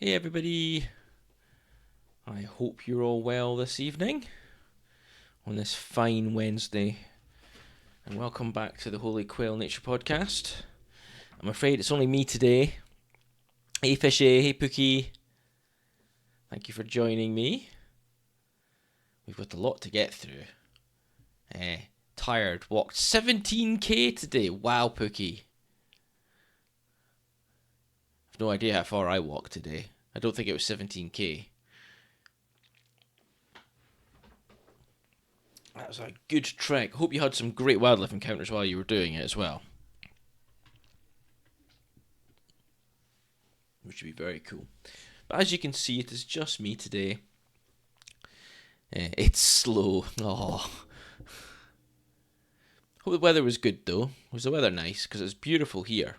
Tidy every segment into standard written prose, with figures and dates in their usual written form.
Hey everybody, I hope you're all well this evening on this fine Wednesday, and welcome back to the Holy Quail Nature Podcast. I'm afraid it's only me today. Hey Fishy, hey Pookie, thank you for joining me. We've got a lot to get through. Tired, walked 17k today, wow Pookie. I've no idea how far I walked today. I don't think it was 17k. That was a good trek. Hope you had some great wildlife encounters while you were doing it as well. Which would be very cool. But as you can see, it is just me today. It's slow. Oh. Hope the weather was good though. Was the weather nice? Because it's beautiful here.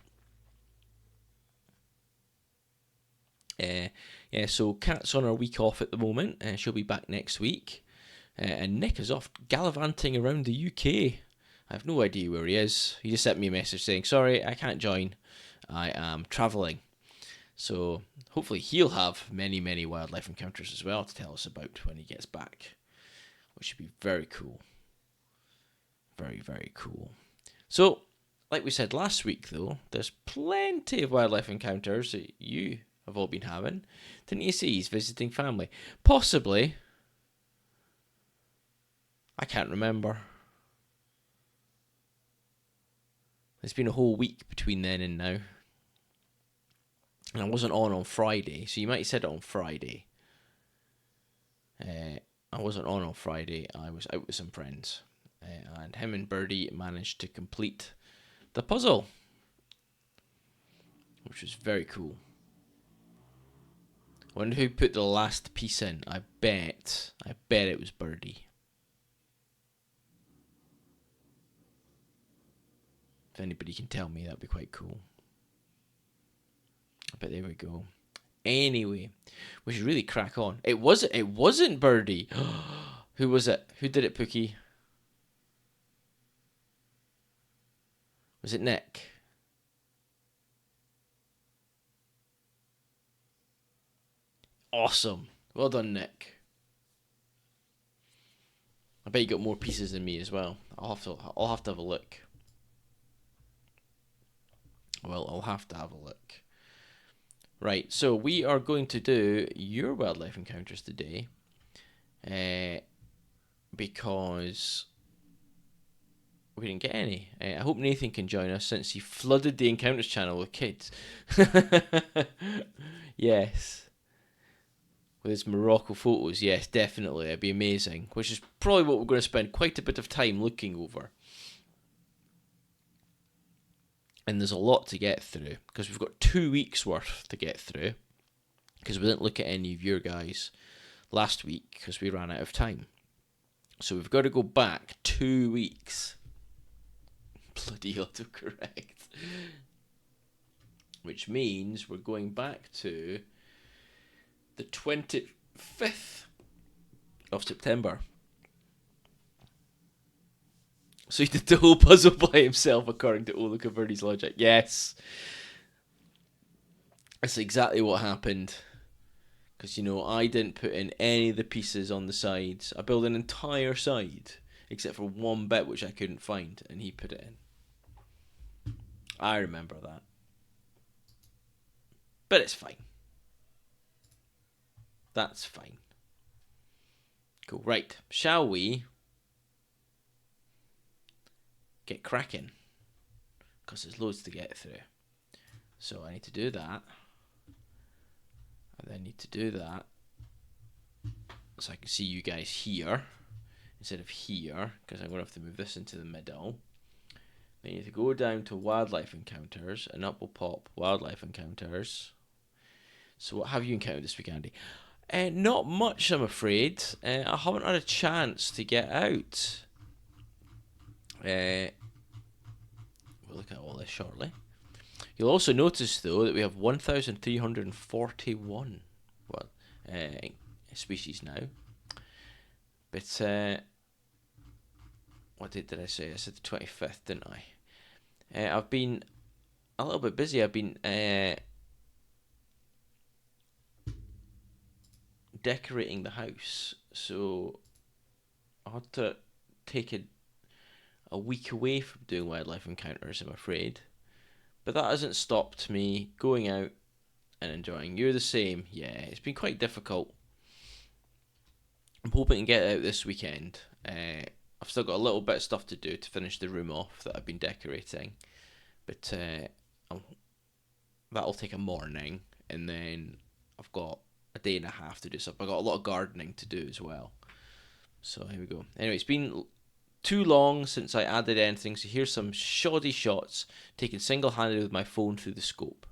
So Kat's on her week off at the moment, and she'll be back next week. And Nick is off gallivanting around the UK. I have no idea where he is. He just sent me a message saying, "Sorry, I can't join. I am travelling." So hopefully he'll have many, many wildlife encounters as well to tell us about when he gets back, which should be very cool. Very, very cool. So, like we said last week, though, there's plenty of wildlife encounters that you have all been having. Didn't you see he's visiting family? Possibly. I can't remember. It's been a whole week between then and now. And I wasn't on Friday, so you might have said it on Friday. I wasn't on Friday. I was out with some friends. And him and Birdie managed to complete the puzzle, which was very cool. I wonder who put the last piece in. I bet it was Birdie. If anybody can tell me, that'd be quite cool. But there we go. Anyway, we should really crack on. It wasn't Birdie. Who was it? Who did it, Pookie? Was it Nick? Awesome. Well done, Nick. I bet you got more pieces than me as well. I'll have to have a look. Well, I'll have to have a look. Right, so we are going to do your wildlife encounters today, because we didn't get any. I hope Nathan can join us since he flooded the encounters channel with kids. Yes. With his Morocco photos, yes, definitely. It'd be amazing. Which is probably what we're going to spend quite a bit of time looking over. And there's a lot to get through because we've got 2 weeks worth to get through because we didn't look at any of your guys last week because we ran out of time. So we've got to go back 2 weeks. Bloody autocorrect. Which means we're going back to the 25th of September. So he did the whole puzzle by himself according to Ola Caverdi's logic. Yes. That's exactly what happened. Because, I didn't put in any of the pieces on the sides. I built an entire side, except for one bit which I couldn't find, and he put it in. I remember that. But it's fine. That's fine. Cool. Right. Shall we get cracking? Because there's loads to get through. So I need to do that. I then need to do that. So I can see you guys here instead of here, because I'm going to have to move this into the middle. Then you need to go down to wildlife encounters, and up will pop wildlife encounters. So what have you encountered this week, Andy? Not much, I'm afraid. I haven't had a chance to get out. We'll look at all this shortly. You'll also notice, though, that we have 1,341 species now. But what did I say? I said the 25th, didn't I? I've been a little bit busy. I've been decorating the house, so I had to take a week away from doing wildlife encounters, I'm afraid. But that hasn't stopped me going out and enjoying. You're the same. Yeah, it's been quite difficult. I'm hoping to get out this weekend. I've still got a little bit of stuff to do to finish the room off that I've been decorating, but that'll take a morning, and then I've got a day and a half to do stuff. I've got a lot of gardening to do as well. So here we go. Anyway, it's been too long since I added anything, so here's some shoddy shots taken single-handed with my phone through the scope.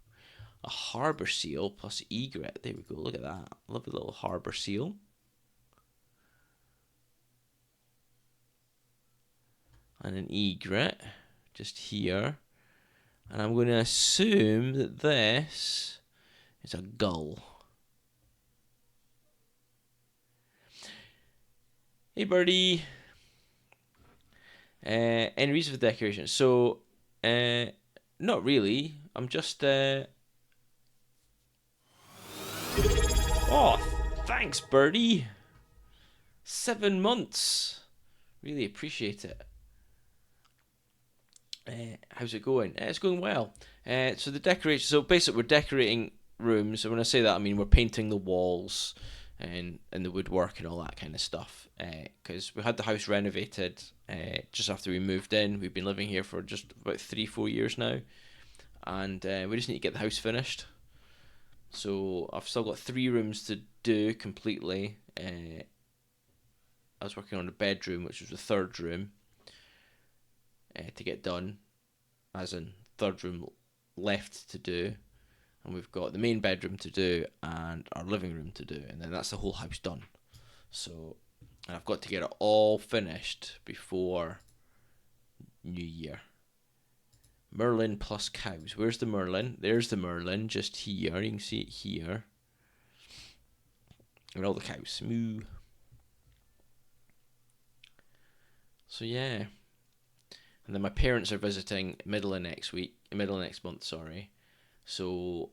A harbour seal plus egret. There we go, look at that. Lovely little harbour seal. And an egret just here. And I'm going to assume that this is a gull. Hey birdie. Any reason for decoration? So, not really. I'm just. Oh, thanks, birdie. 7 months. Really appreciate it. How's it going? It's going well. So the decoration. So basically, we're decorating rooms. And when I say that, I mean we're painting the walls and the woodwork and all that kind of stuff. Because we had the house renovated just after we moved in. We've been living here for just about 3-4 years now, and we just need to get the house finished. So I've still got 3 rooms to do completely. I was working on the bedroom, which was the 3rd room, to get done, as in 3rd room left to do. And we've got the main bedroom to do and our living room to do, and then that's the whole house done. So, and I've got to get it all finished before New Year. Merlin plus cows. Where's the Merlin? There's the Merlin, just here. You can see it here. And all the cows. Moo. So yeah. And then my parents are visiting middle of next month, sorry. So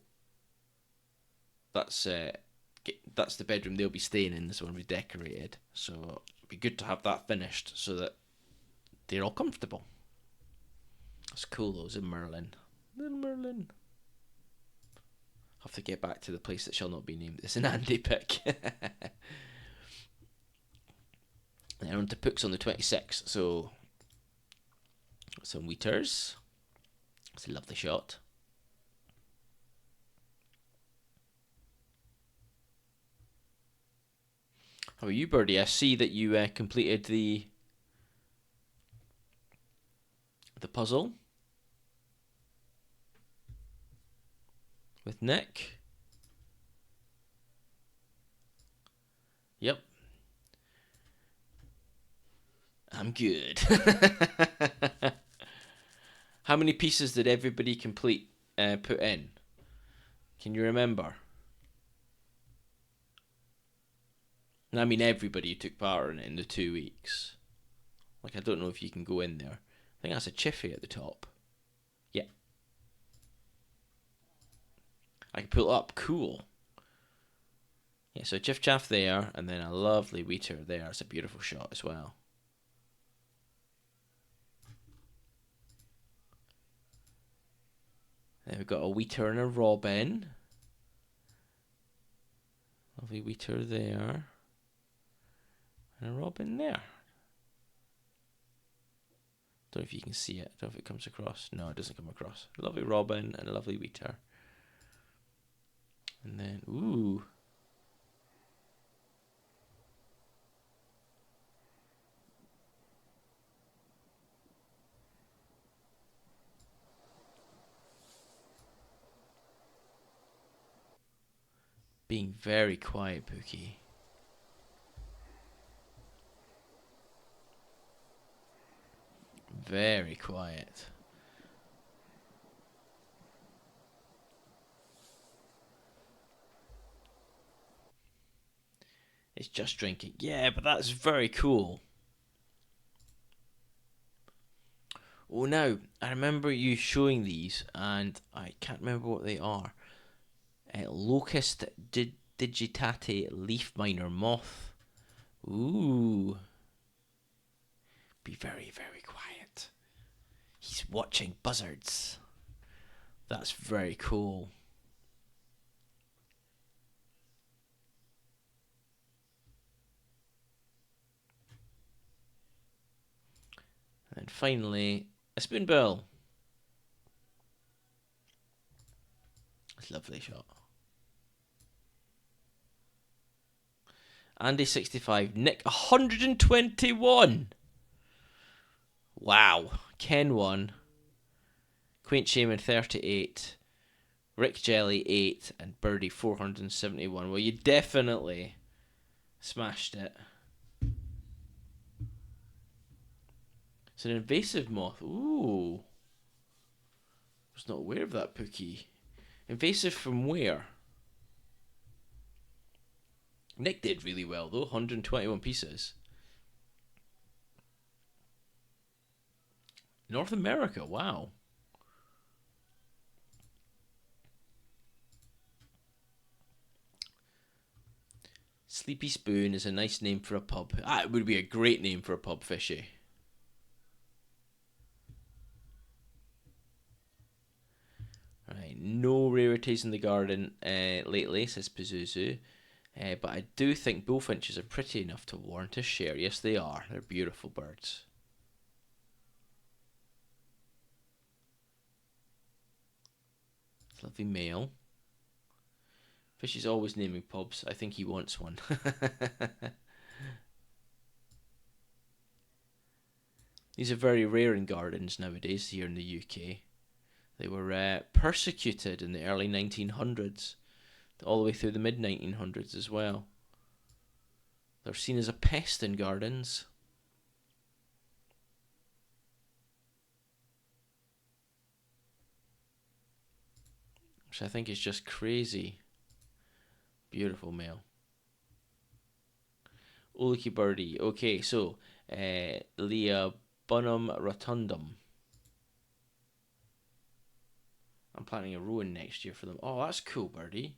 that's the bedroom they'll be staying in. This one will be decorated. So it'd be good to have that finished so that they're all comfortable. That's cool though, is a Merlin. Little Merlin. Have to get back to the place that shall not be named. It's an Andy pick. And on to Pooks on the 26th. So some wheaters. It's a lovely shot. How are you, birdie? I see that you completed the puzzle with Nick. Yep. I'm good. How many pieces did everybody complete, put in? Can you remember? And I mean everybody who took part in it in the 2 weeks. Like, I don't know if you can go in there. I think that's a Chiffy at the top. Yeah. I can pull it up. Cool. Yeah, so Chiff Chaff there, and then a lovely Wheater there. It's a beautiful shot as well. Then we've got a Wheater and a Robin. Lovely Wheater there. And a Robin there. Don't know if you can see it. Don't know if it comes across. No, it doesn't come across. A lovely Robin and a lovely Wheater. And then, ooh. Being very quiet, Pookie. Very quiet. It's just drinking. Yeah, but that's very cool. Oh, now, I remember you showing these, and I can't remember what they are. Locust digitate leaf miner moth. Ooh. Be very, very quiet. He's watching buzzards. That's very cool. And finally, a spoonbill. That's a lovely shot. Andy 65, Nick 121. Wow. Ken 1. Quaint Shaman 38. Rick Jelly 8. And Birdie 471. Well, you definitely smashed it. It's an invasive moth. Ooh. I was not aware of that, Pookie. Invasive from where? Nick did really well, though. 121 pieces. North America, wow. Sleepy Spoon is a nice name for a pub. It would be a great name for a pub, Fishy. Right, no rarities in the garden lately, says Pazuzu. But I do think bullfinches are pretty enough to warrant a share. Yes, they are. They're beautiful birds. Lovely male. Fishy's always naming pubs. I think he wants one. These are very rare in gardens nowadays here in the UK. They were persecuted in the early 1900s, all the way through the mid-1900s as well. They're seen as a pest in gardens. Which I think is just crazy. Beautiful male. Uluki birdie. Okay, so Leah Bonham rotundum. I'm planting a rowan next year for them. Oh, that's cool, birdie.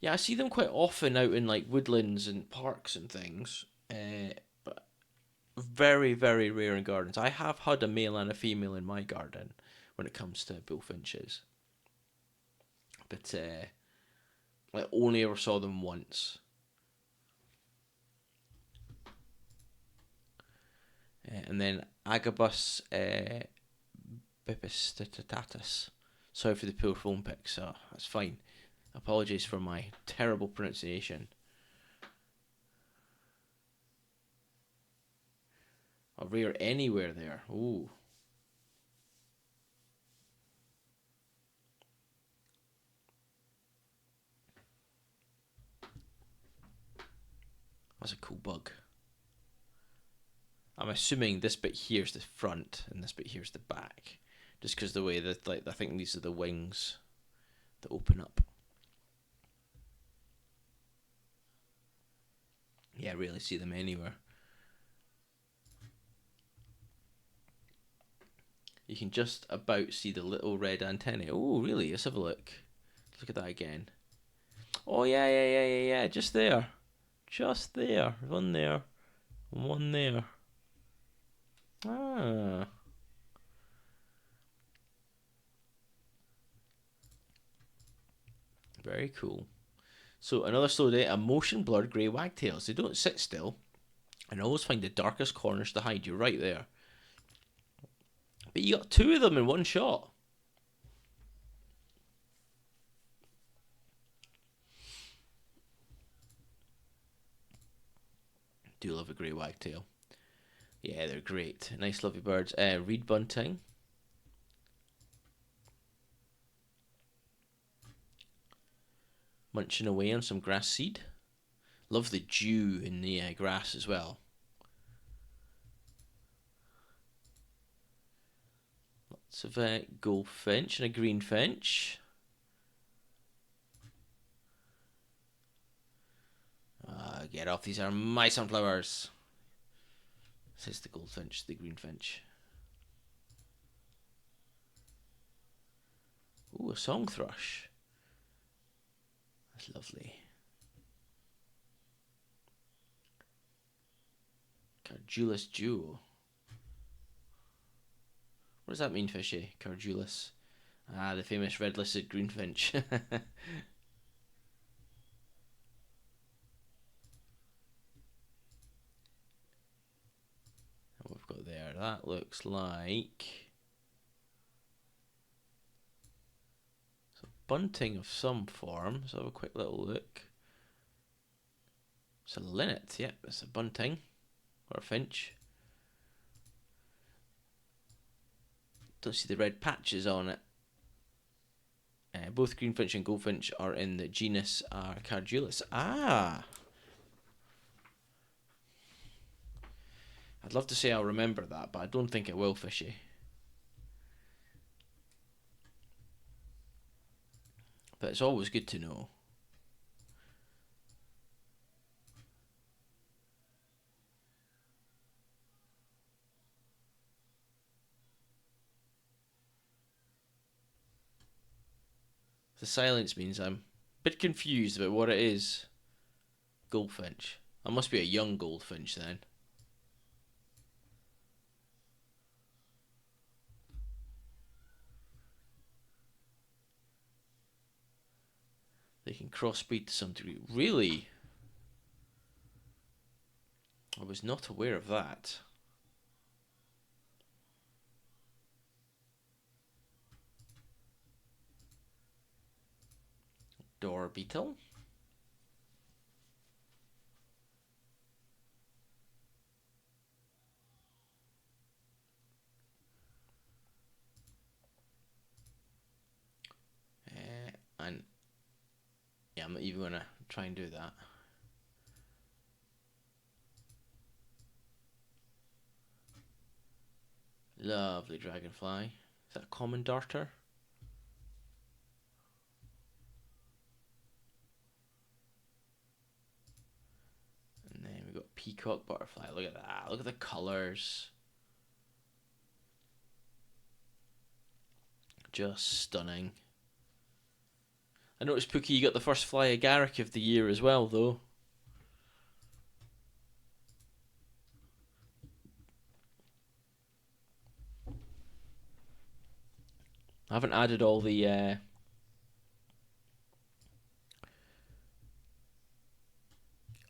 Yeah, I see them quite often out in like woodlands and parks and things. But very, very rare in gardens. I have had a male and a female in my garden when it comes to bullfinches. But I only ever saw them once. And then Agabus bipistatatus. Sorry for the poor phone pic, so that's fine. Apologies for my terrible pronunciation. A rare anywhere there. Ooh. That's a cool bug. I'm assuming this bit here's the front and this bit here's the back. Just because the way that, like, I think these are the wings that open up. Yeah, I rarely see them anywhere. You can just about see the little red antennae. Oh, really? Let's have a look. Look at that again. Oh, yeah. Just there. Just there. One there. One there. Ah. Very cool. So another slow day, a motion blurred grey wagtails. They don't sit still and always find the darkest corners to hide. You're right there. But you got two of them in one shot. Do love a grey wagtail. Yeah, they're great. Nice, lovely birds. Reed bunting. Munching away on some grass seed. Love the dew in the grass as well. Lots of goldfinch and a greenfinch. Get off, these are my sunflowers, says the goldfinch, the greenfinch. Ooh, a song thrush. That's lovely. Cardulus duo. What does that mean, Fishy? Cardulus. Ah, the famous red-listed greenfinch. What we've got there, that looks like some bunting of some form. So have a quick little look. It's a linnet, yep, it's a bunting or a finch. Don't see the red patches on it. Both greenfinch and goldfinch are in the genus Cardulus. Ah! I'd love to say I'll remember that, but I don't think it will, Fishy. But it's always good to know. The silence means I'm a bit confused about what it is. Goldfinch. I must be a young goldfinch then. They can crossbreed to some degree. Really? I was not aware of that. Door beetle. And yeah, I'm not even gonna try and do that. Lovely dragonfly. Is that a common darter? And then we've got peacock butterfly. Look at that. Look at the colours. Just stunning. I noticed, Pookie, you got the first fly agaric of the year as well, though. I haven't added all the...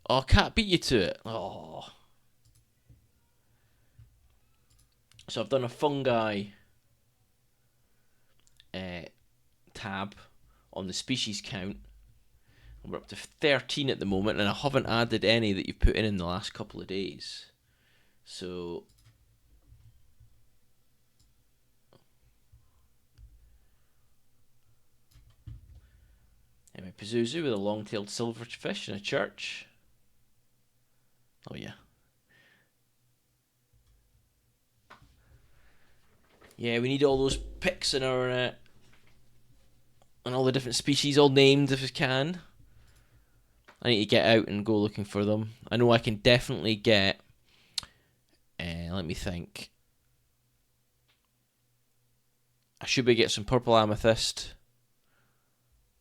Oh, cat beat you to it. Oh. So I've done a fungi tab on the species count. We're up to 13 at the moment, and I haven't added any that you've put in the last couple of days. So anyway, Pazuzu with a long-tailed silverfish in a church. Oh yeah. Yeah, we need all those pics in our and all the different species all named if we can. I need to get out and go looking for them. I know I can definitely get. Let me think. I should be get some purple amethyst.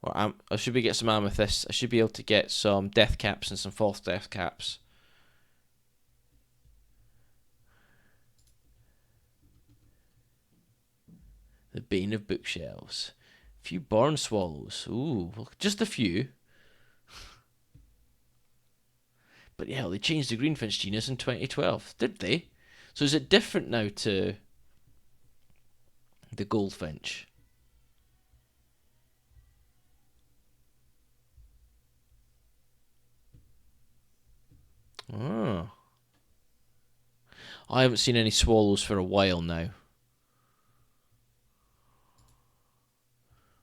Or I should be get some amethyst. I should be able to get some death caps and some false death caps. The bane of bookshelves. A few barn swallows. Ooh, just a few. But yeah, they changed the greenfinch genus in 2012, did they? So is it different now to the goldfinch? Oh. I haven't seen any swallows for a while now.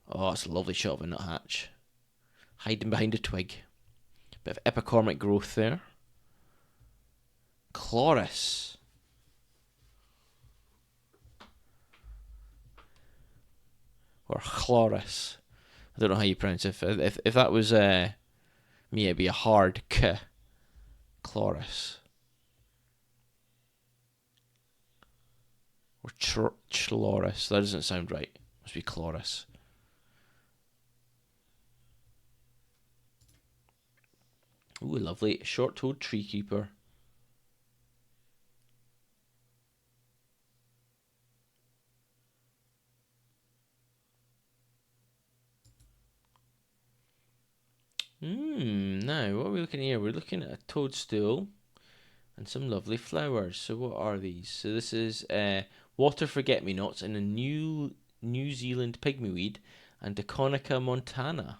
Oh, it's a lovely shot of a nuthatch. Hiding behind a twig. Bit of epicormic growth there. Chloris. Or Chloris. I don't know how you pronounce it. If that was me, it'd be a hard K. Chloris. Or Chloris. That doesn't sound right. Must be Chloris. Ooh, lovely. Short-toed tree creeper. Now, what are we looking here? We're looking at a toadstool and some lovely flowers. So what are these? So this is water forget-me-nots and a New Zealand pygmyweed and Daconica montana.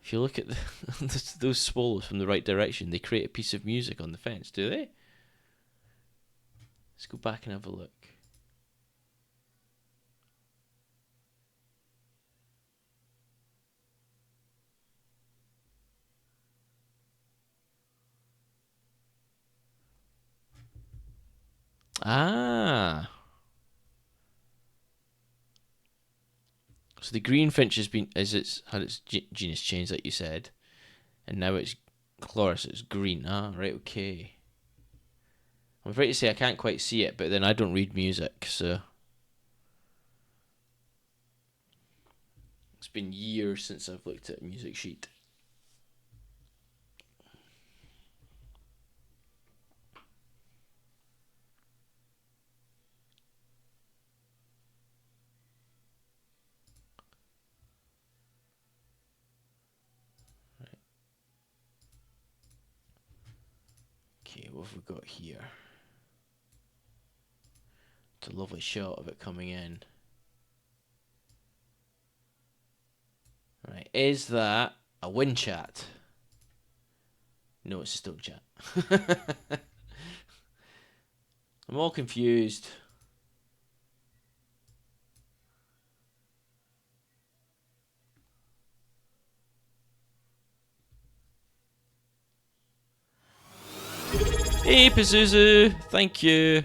If you look at those swallows from the right direction, they create a piece of music on the fence, do they? Let's go back and have a look. Ah. So the greenfinch has been had its genus changed, like you said, and now it's chloris. It's green. Ah, right, okay. I'm afraid to say I can't quite see it, but then I don't read music, so it's been years since I've looked at a music sheet. Okay, what have we got here? It's a lovely shot of it coming in. Right, is that a Winchat? No, it's a Stonechat. I'm all confused. Hey, Pazuzu, thank you.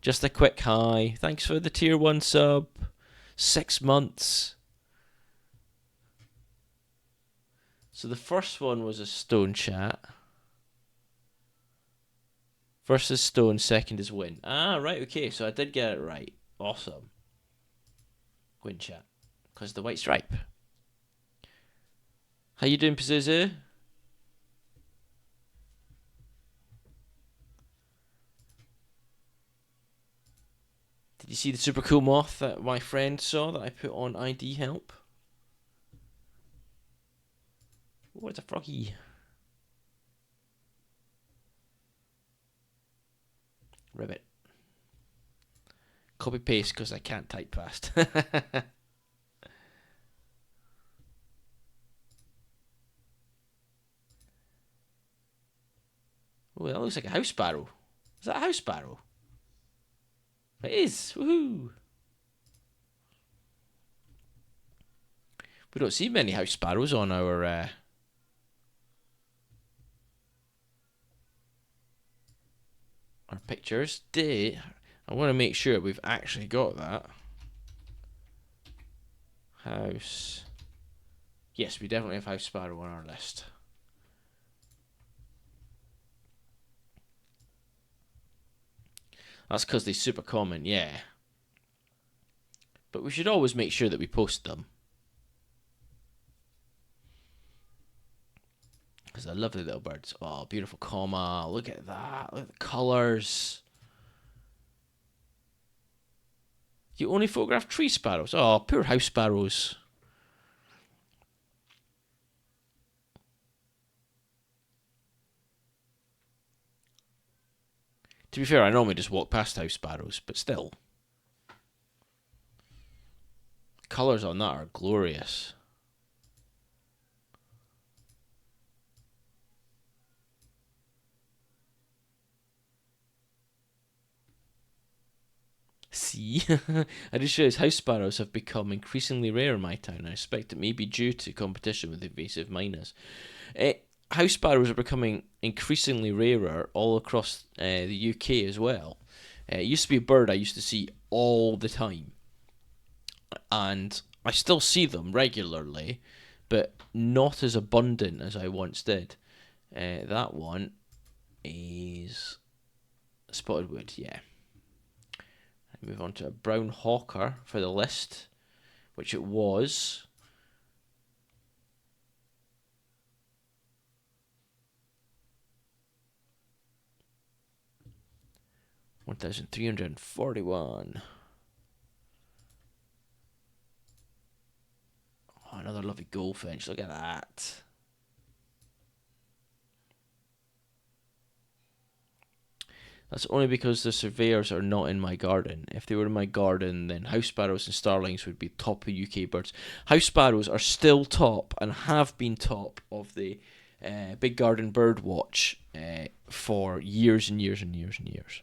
Just a quick hi. Thanks for the tier 1 sub. 6 months. So the first one was a Stonechat. First is Stone, second is Win. Ah, right, okay, so I did get it right. Awesome. Winchat. Because the white stripe. How you doing, Pazuzu? Did you see the super cool moth that my friend saw that I put on ID help? Oh, it's a froggy. Ribbit. Copy paste because I can't type fast. Oh, that looks like a house sparrow. Is that a house sparrow? It is. Woohoo! We don't see many house sparrows on our pictures. I want to make sure we've actually got that. House. Yes, we definitely have house sparrow on our list. That's because they're super common, yeah. But we should always make sure that we post them. Because they're lovely little birds. Oh, beautiful comma. Look at that. Look at the colours. You only photograph tree sparrows. Oh, poor house sparrows. To be fair, I normally just walk past house sparrows, but still. Colours on that are glorious. See? I just realised house sparrows have become increasingly rare in my town. I suspect it may be due to competition with invasive miners. House sparrows are becoming increasingly rarer all across the UK as well. It used to be a bird I used to see all the time. And I still see them regularly, but not as abundant as I once did. That one is spotted wood, yeah. Move on to a brown hawker for the list, which it was. $1,341. Oh, another lovely goldfinch. Look at that. That's only because the surveyors are not in my garden. If they were in my garden, then house sparrows and starlings would be top of UK birds. House sparrows are still top and have been top of the Big Garden Bird Watch for years and years and years and years.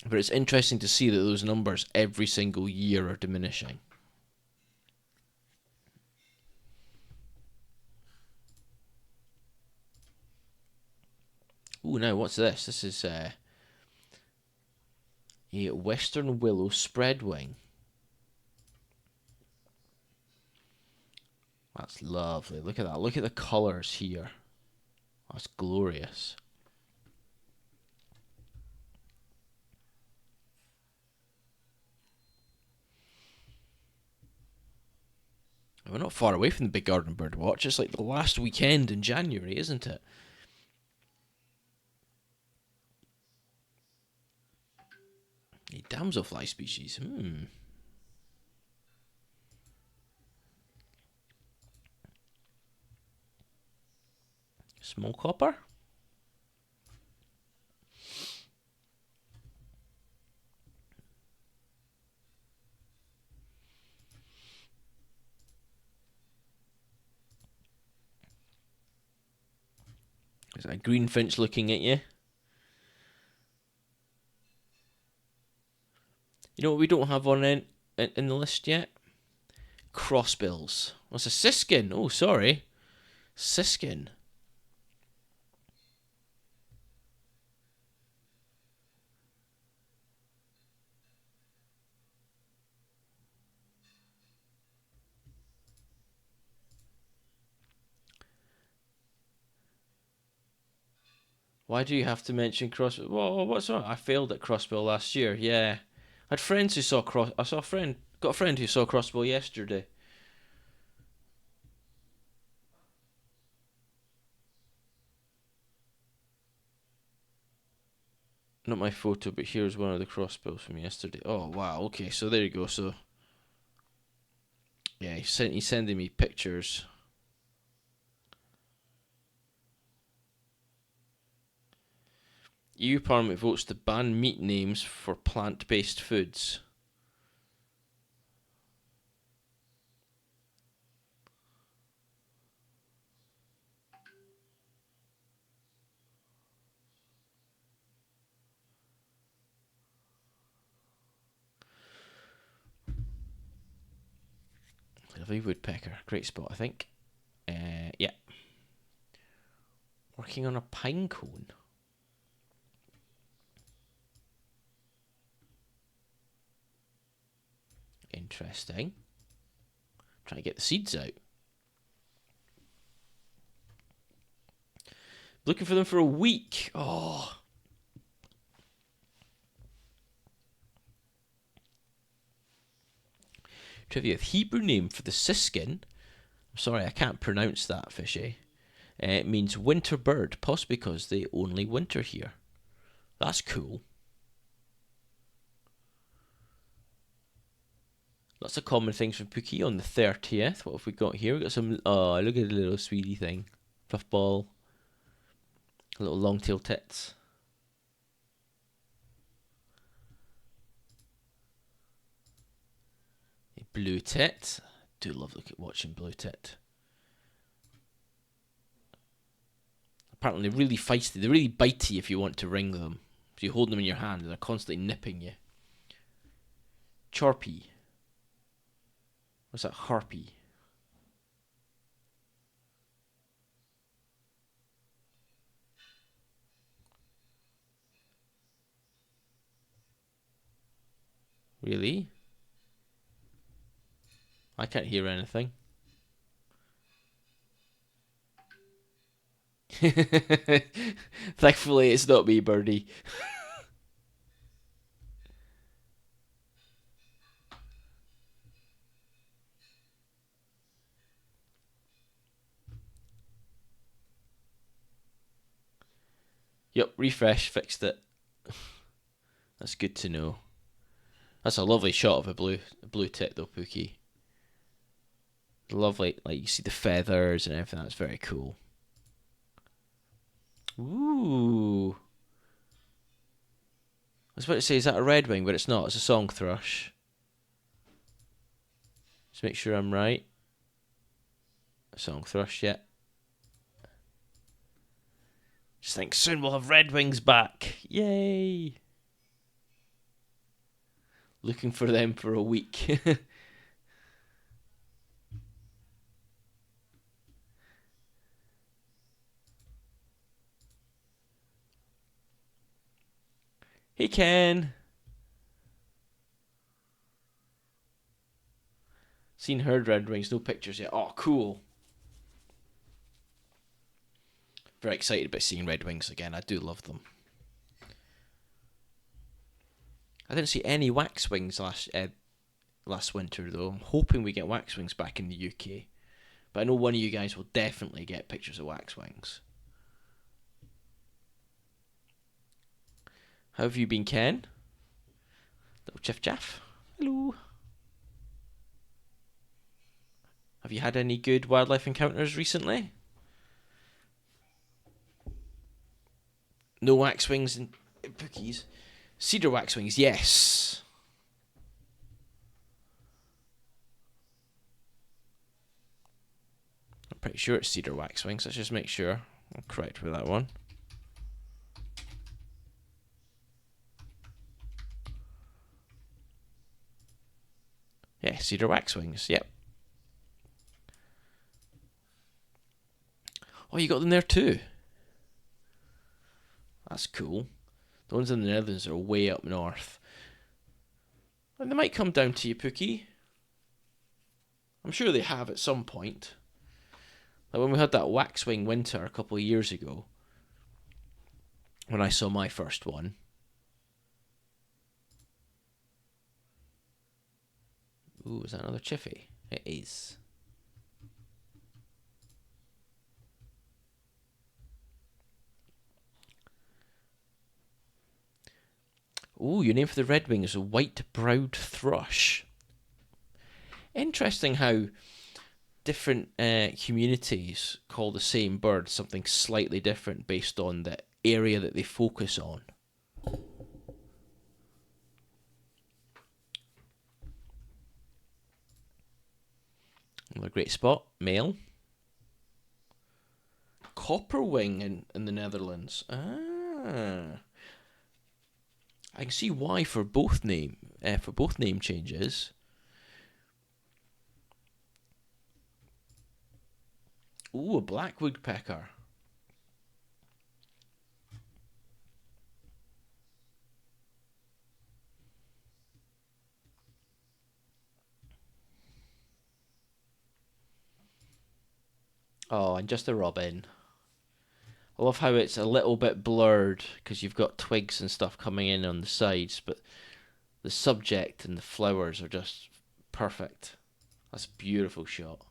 But it's interesting to see that those numbers every single year are diminishing. Ooh, now what's this? This is a western willow spreadwing. That's lovely. Look at that. Look at the colours here. That's glorious. We're not far away from the Big Garden Bird Watch. It's like the last weekend in January, isn't it? A damselfly species. Small copper. There's a greenfinch looking at you. You know what we don't have on in the list yet? Crossbills. What's a siskin? Oh, sorry. Siskin. Why do you have to mention crossbill? Well, what's wrong? I failed at crossbill last year. Yeah, I had friends who saw I saw a friend. Got a friend who saw crossbill yesterday. Not my photo, but here's one of the crossbills from yesterday. Oh wow. Okay, so there you go. So yeah, he's sending me pictures. EU Parliament votes to ban meat names for plant-based foods. Lovely woodpecker. Great spot, I think. Yeah. Working on a pine cone. Interesting. Trying to get the seeds out. Looking for them for a week. Oh. Trivia. The Hebrew name for the siskin, I'm sorry, I can't pronounce that, fishy. It means winter bird, possibly because they only winter here. That's cool. Lots of common things from Pookie on the 30th. What have we got here? We've got some... Oh, look at the little sweetie thing. Puffball. Little long-tailed tits. A blue tit. I do love watching blue tit. Apparently they're really feisty. They're really bitey if you want to ring them. If you hold them in your hand, they're constantly nipping you. Chorpy. What's that? Harpy. Really? I can't hear anything. Thankfully, it's not me, Birdie. Yep, refresh, fixed it. That's good to know. That's a lovely shot of a blue tit though, Pookie. Lovely, like you see the feathers and everything. That's very cool. Ooh. I was about to say, is that a redwing? But it's not. It's a song thrush. Just make sure I'm right. Song thrush, yeah. Just think soon we'll have redwings back. Yay! Looking for them for a week. Hey, Ken. Seen heard redwings, no pictures yet. Oh, cool. Very excited about seeing redwings again. I do love them. I didn't see any waxwings last winter though. I'm hoping we get waxwings back in the UK. But I know one of you guys will definitely get pictures of waxwings. How have you been, Ken? Little Chiff Chaff. Hello. Have you had any good wildlife encounters recently? No waxwings and Pookies. Cedar waxwings, yes. I'm pretty sure it's cedar waxwings. Let's just make sure I'm correct with that one. Yeah, cedar waxwings, yep. Oh, you got them there too. That's cool. The ones in the Netherlands are way up north. And they might come down to you, Pookie. I'm sure they have at some point. Like when we had that waxwing winter a couple of years ago, when I saw my first one. Ooh, is that another chiffy? It is. Ooh, your name for the redwing is a white-browed thrush. Interesting how different communities call the same bird something slightly different based on the area that they focus on. Another great spot, male. Copperwing in the Netherlands. Ah. I can see why for both name changes. Ooh, a black woodpecker. Oh, and just a robin. I love how it's a little bit blurred because you've got twigs and stuff coming in on the sides, but the subject and the flowers are just perfect. That's a beautiful shot.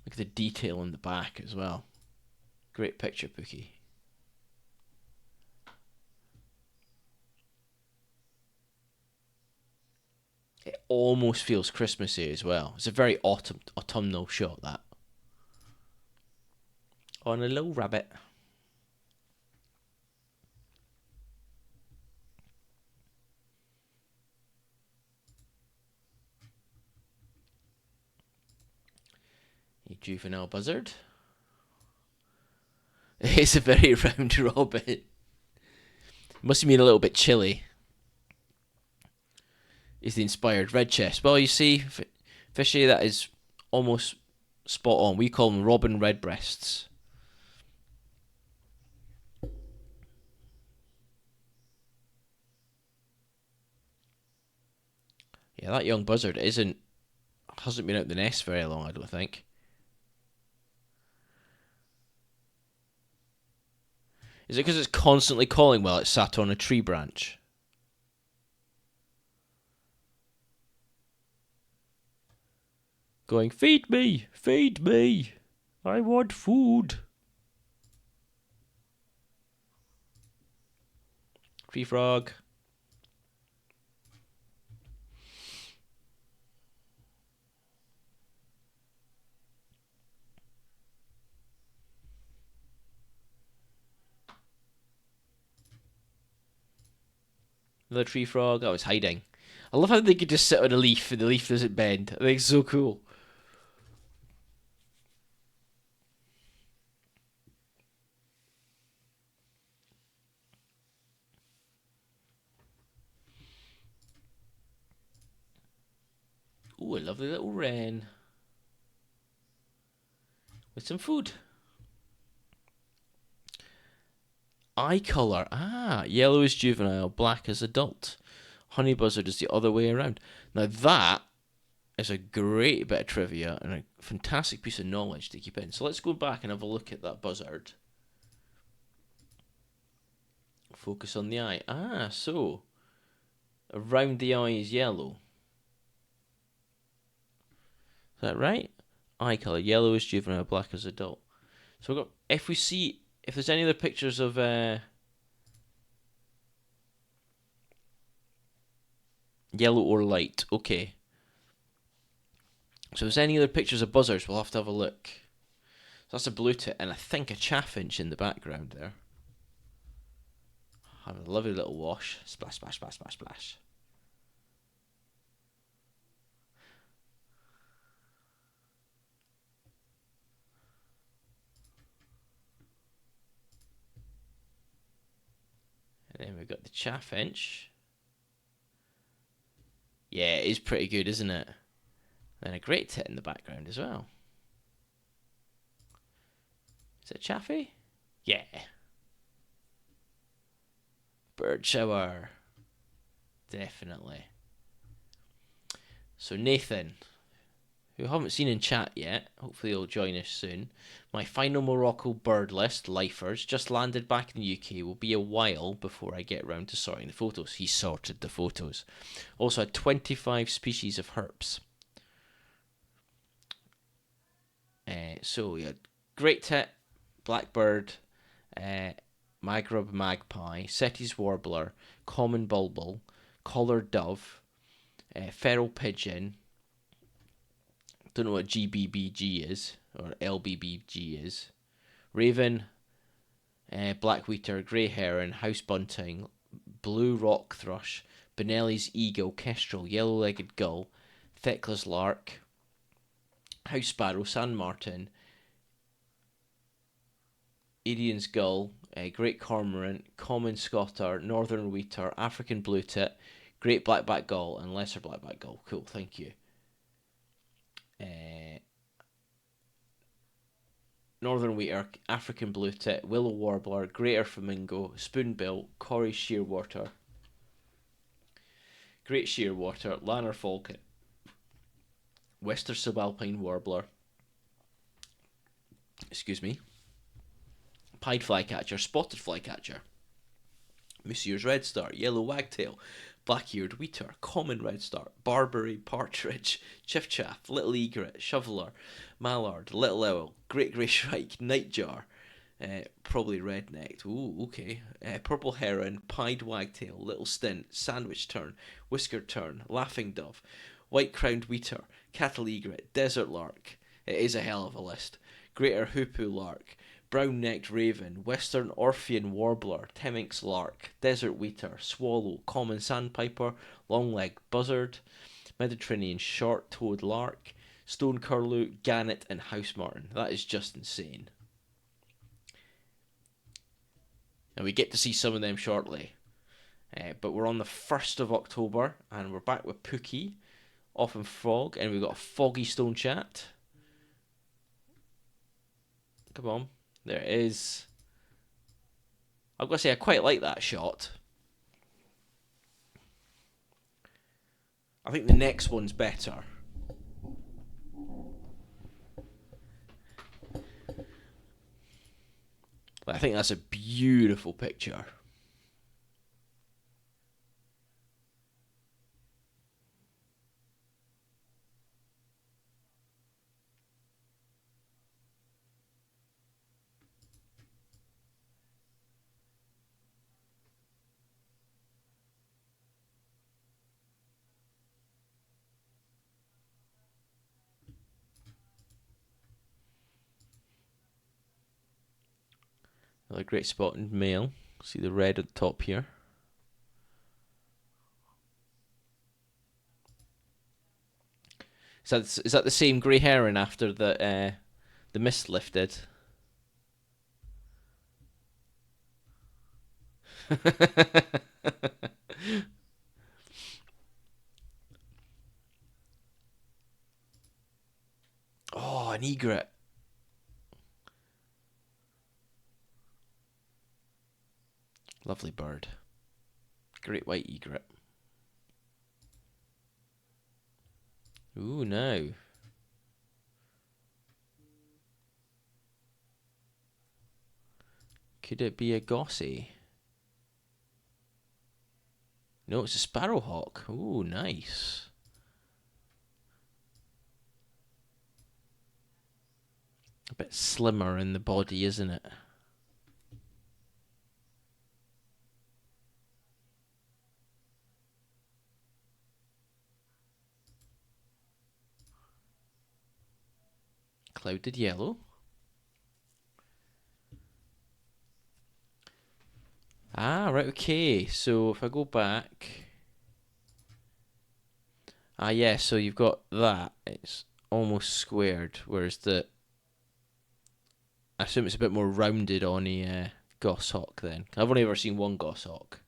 Look at the detail in the back as well. Great picture, Pookie. It almost feels Christmassy as well. It's a very autumnal shot, that. On a little rabbit. A juvenile buzzard. It's a very round robin. Must have been a little bit chilly. Is the inspired red chest. Well, you see, Fishy, that is almost spot on. We call them robin redbreasts. Yeah, that young buzzard hasn't been out the nest very long, I don't think. Is it because it's constantly calling while it's sat on a tree branch? Going, feed me, feed me. I want food. Tree frog. Another tree frog. Oh, it's hiding. I love how they could just sit on a leaf and the leaf doesn't bend. I think it's so cool. Ooh, a lovely little wren. With some food. Eye colour. Ah, yellow is juvenile, black is adult. Honey buzzard is the other way around. Now that is a great bit of trivia and a fantastic piece of knowledge to keep in. So let's go back and have a look at that buzzard. Focus on the eye. Ah, so around the eye is yellow. Is that right? Eye colour. Yellow is juvenile, black is adult. So we've got, if there's any other pictures of yellow or light, okay. So if there's any other pictures of buzzards, we'll have to have a look. So that's a blue tit, and I think a chaffinch in the background there. Having a lovely little wash. Splash, splash, splash, splash, splash. And then we've got the chaffinch. Yeah, it is pretty good, isn't it? And a great tit in the background as well. Is it Chaffee? Yeah. Bird shower. Definitely. So Nathan, who I haven't seen in chat yet, hopefully he'll join us soon. My final Morocco bird list, lifers, just landed back in the UK. Will be a while before I get around to sorting the photos. He sorted the photos. Also had 25 species of herps. So we had great tit, blackbird, Maghreb magpie, Setti's warbler, common bulbul, collared dove, feral pigeon. Don't know what GBBG is or LBBG is. Raven, black wheater, grey heron, house bunting, blue rock thrush, Benelli's eagle, kestrel, yellow-legged gull, Thecla's lark, house sparrow, sand martin, Adian's gull, great cormorant, common scotter, northern wheater, African blue tit, great blackback gull, and lesser blackback gull. Cool, thank you. Northern wheater, African blue tit, willow warbler, greater flamingo, spoonbill, Corey shearwater, great shearwater, lanner falcon, western subalpine warbler, excuse me, pied flycatcher, spotted flycatcher, Monsieur's redstart, yellow wagtail, black-eared wheater, common redstart, barberry partridge, chiffchaff, little egret, shoveler, mallard, little owl, great grey shrike, nightjar, probably red-necked, ooh, okay, purple heron, pied wagtail, little stint, sandwich tern, whiskered tern, laughing dove, white-crowned wheater, cattle egret, desert lark, it is a hell of a list, greater hoopoo lark, brown-necked raven, western Orphean warbler, Temminck's lark, desert wheater, swallow, common sandpiper, long-legged buzzard, Mediterranean short-toed lark, stone curlew, gannet, and house martin. That is just insane. And we get to see some of them shortly. But we're on the 1st of October, and we're back with Pookie, off in Frog, and we've got a Foggy Stone chat. Come on. There it is. I've got to say, I quite like that shot. I think the next one's better. But I think that's a beautiful picture. Another great spotted male. See the red at the top here. Is that the same grey heron after the mist lifted? Oh, an egret. Lovely bird. Great white egret. Ooh, no. Could it be a gossy? No, it's a sparrowhawk. Ooh, nice. A bit slimmer in the body, isn't it? Clouded yellow. Ah, right, okay. So if I go back... Ah, yeah, so you've got that. It's almost squared, whereas the... I assume it's a bit more rounded on a goshawk then. I've only ever seen one goshawk.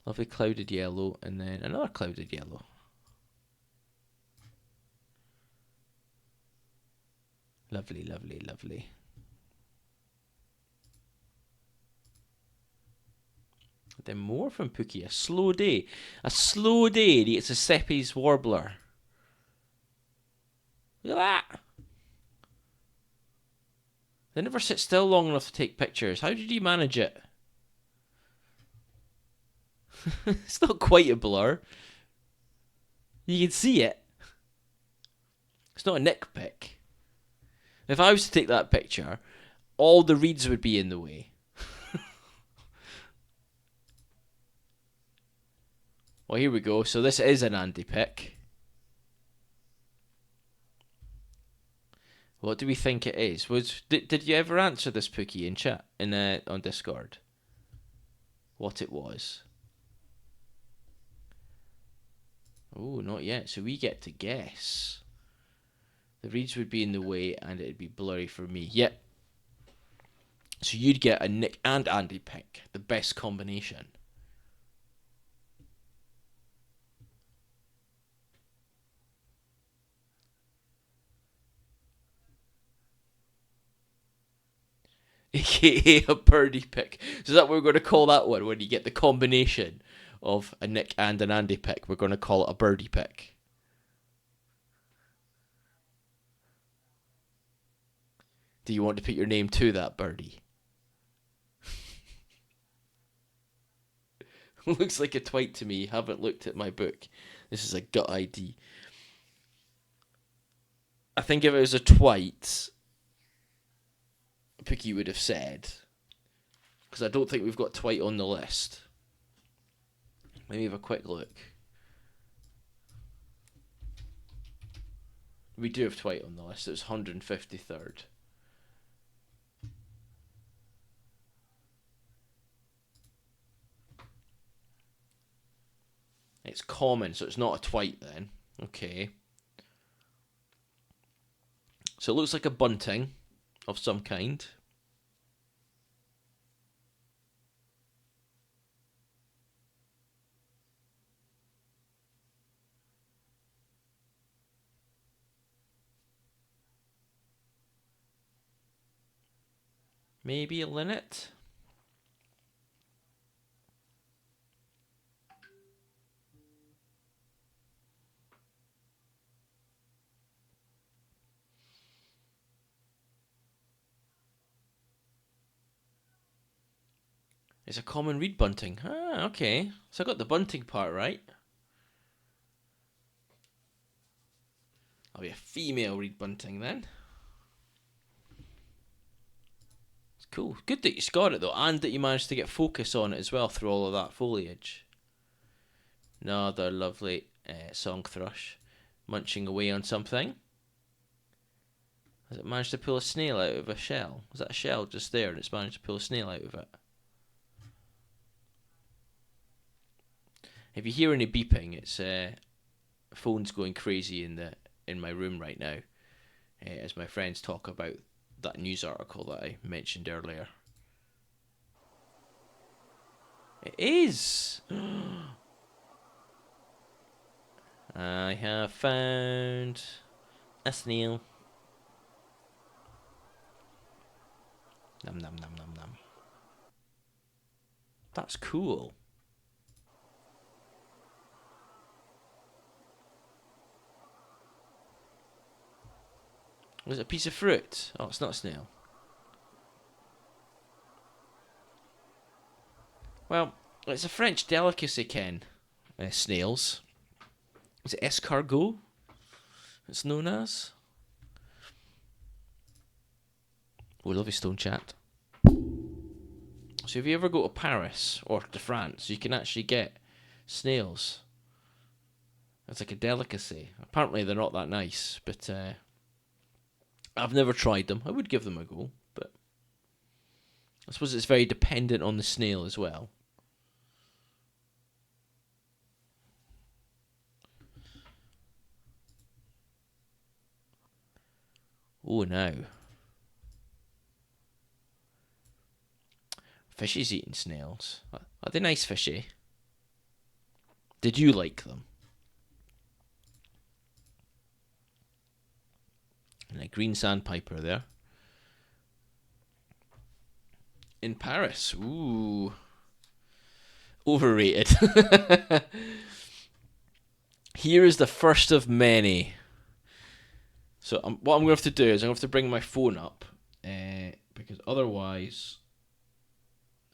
Lovely clouded yellow, and then another clouded yellow. Lovely, lovely, lovely. Then more from Pookie. A slow day. A slow day. It's a Seppi's warbler. Look at that. They never sit still long enough to take pictures. How did you manage it? It's not quite a blur. You can see it. It's not a nitpick. If I was to take that picture, all the reeds would be in the way. Well, here we go. So this is an Andy pick. What do we think it is? Did you ever answer this, Pookie, in chat on Discord? What it was? Oh, not yet. So we get to guess. The reeds would be in the way, and it'd be blurry for me. Yep. So you'd get a Nick and Andy pick, the best combination. AKA a birdie pick. So is that what we're going to call that one when you get the combination of a Nick and an Andy pick? We're going to call it a birdie pick. Do you want to put your name to that birdie? Looks like a twite to me. Haven't looked at my book. This is a gut ID. I think if it was a twite, Pookie would have said. Because I don't think we've got twite on the list. Let me have a quick look. We do have twite on the list. It was 153rd. It's common, so it's not a twite then. Okay. So it looks like a bunting of some kind. Maybe a linnet. It's a common reed bunting. Ah, okay. So I got the bunting part right. I'll be a female reed bunting then. It's cool. Good that you got it though, and that you managed to get focus on it as well through all of that foliage. Another lovely song thrush, munching away on something. Has it managed to pull a snail out of a shell? Is that a shell just there and it's managed to pull a snail out of it? If you hear any beeping, it's phone's going crazy in my room right now, as my friends talk about that news article that I mentioned earlier. It is! I have found a snail. Nom nom nom nom nom. That's cool. Was it a piece of fruit? Oh, it's not a snail. Well, it's a French delicacy, Ken. Snails. Is it escargot? It's known as. We love you, Stone Chat. So if you ever go to Paris or to France, you can actually get snails. It's like a delicacy. Apparently they're not that nice, but I've never tried them. I would give them a go, but I suppose it's very dependent on the snail as well. Oh, no. Fishy's eating snails. Are they nice, Fishy? Did you like them? And a green sandpiper there. In Paris. Ooh. Overrated. Here is the first of many. So what I'm going to have to do is I'm going to have to bring my phone up. Because otherwise...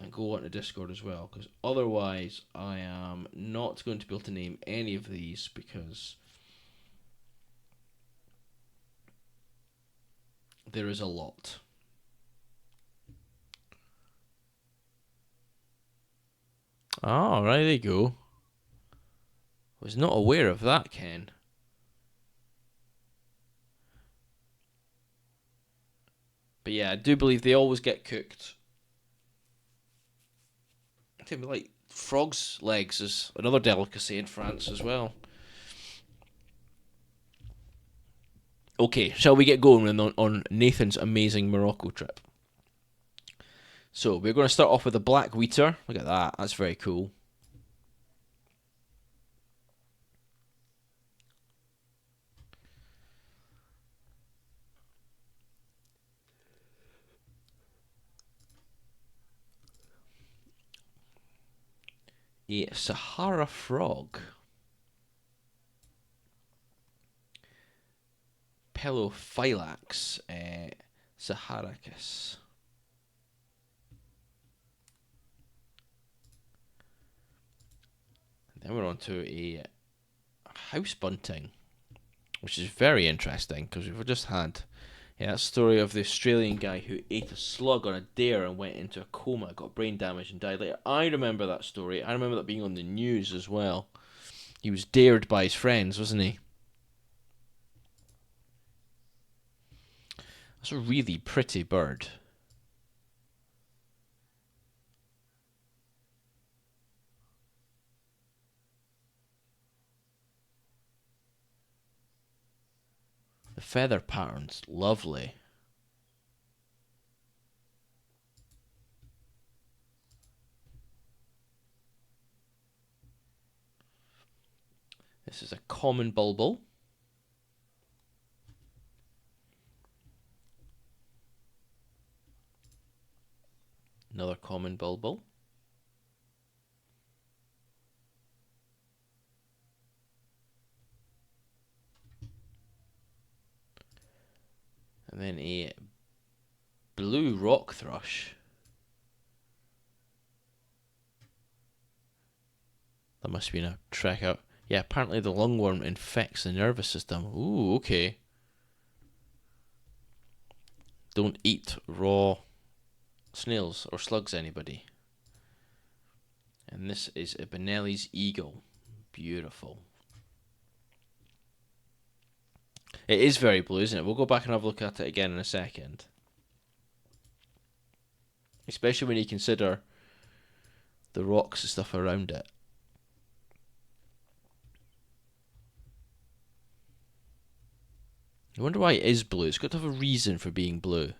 And go onto Discord as well. Because otherwise I am not going to be able to name any of these. Because... there is a lot. Oh, right, there you go. Was not aware of that, Ken. But yeah, I do believe they always get cooked. I think like frog's legs is another delicacy in France as well. Okay, shall we get going on Nathan's amazing Morocco trip? So we're going to start off with a black wheater. Look at that, that's very cool. A Sahara frog. Pelophylax saharicus. Then we're on to a house bunting, which is very interesting because we've just had that story of the Australian guy who ate a slug on a dare and went into a coma, got brain damage and died later. I remember that story. I remember that being on the news as well. He was dared by his friends, wasn't he? That's a really pretty bird. The feather pattern's lovely. This is a common bulbul. Another common bulbul. And then a blue rock thrush. That must have been a trek out. Yeah, apparently the lungworm infects the nervous system. Ooh, okay. Don't eat raw snails or slugs, anybody. And this is a Benelli's eagle. Beautiful. It is very blue, isn't it? We'll go back and have a look at it again in a second. Especially when you consider the rocks and stuff around it. I wonder why it is blue. It's got to have a reason for being blue.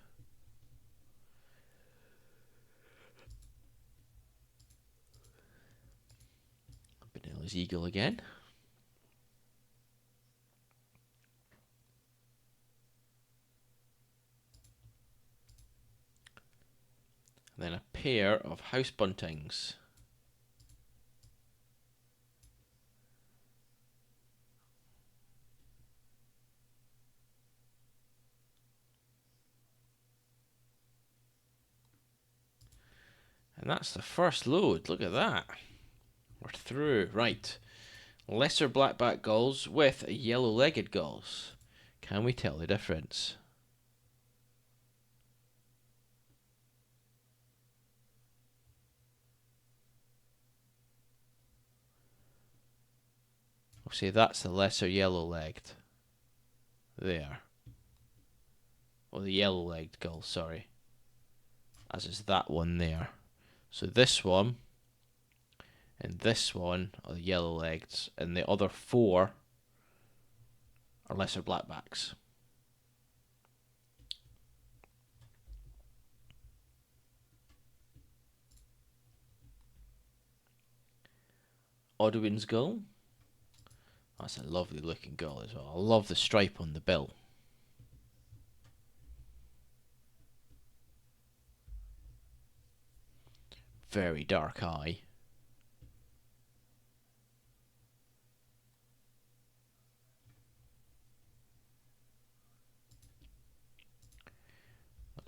Benella's eagle again. And then a pair of house buntings. And that's the first load. Look at that. We're through. Right. Lesser blackback gulls with yellow-legged gulls. Can we tell the difference? We'll say that's the lesser yellow-legged. There. Or the yellow-legged gull, sorry. As is that one there. So this one and this one are the yellow-leggeds, and the other 4 are lesser blackbacks. Audouin's gull. That's a lovely looking gull as well. I love the stripe on the bill. Very dark eye.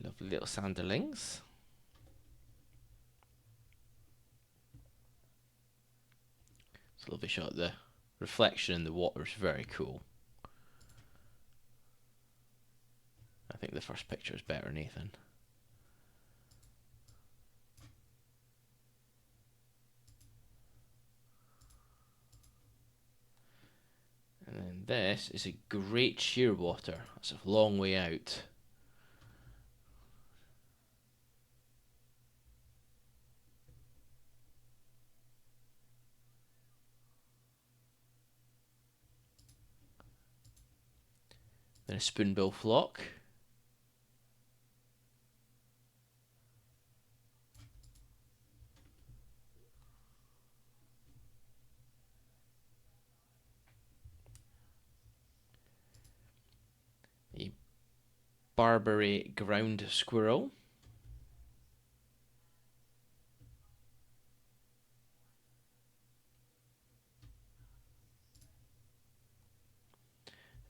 Lovely little sanderlings. It's a lovely shot. The reflection in the water is very cool. I think the first picture is better, Nathan. And then this is a great shearwater. That's a long way out. Then a spoonbill flock. A Barbary ground squirrel.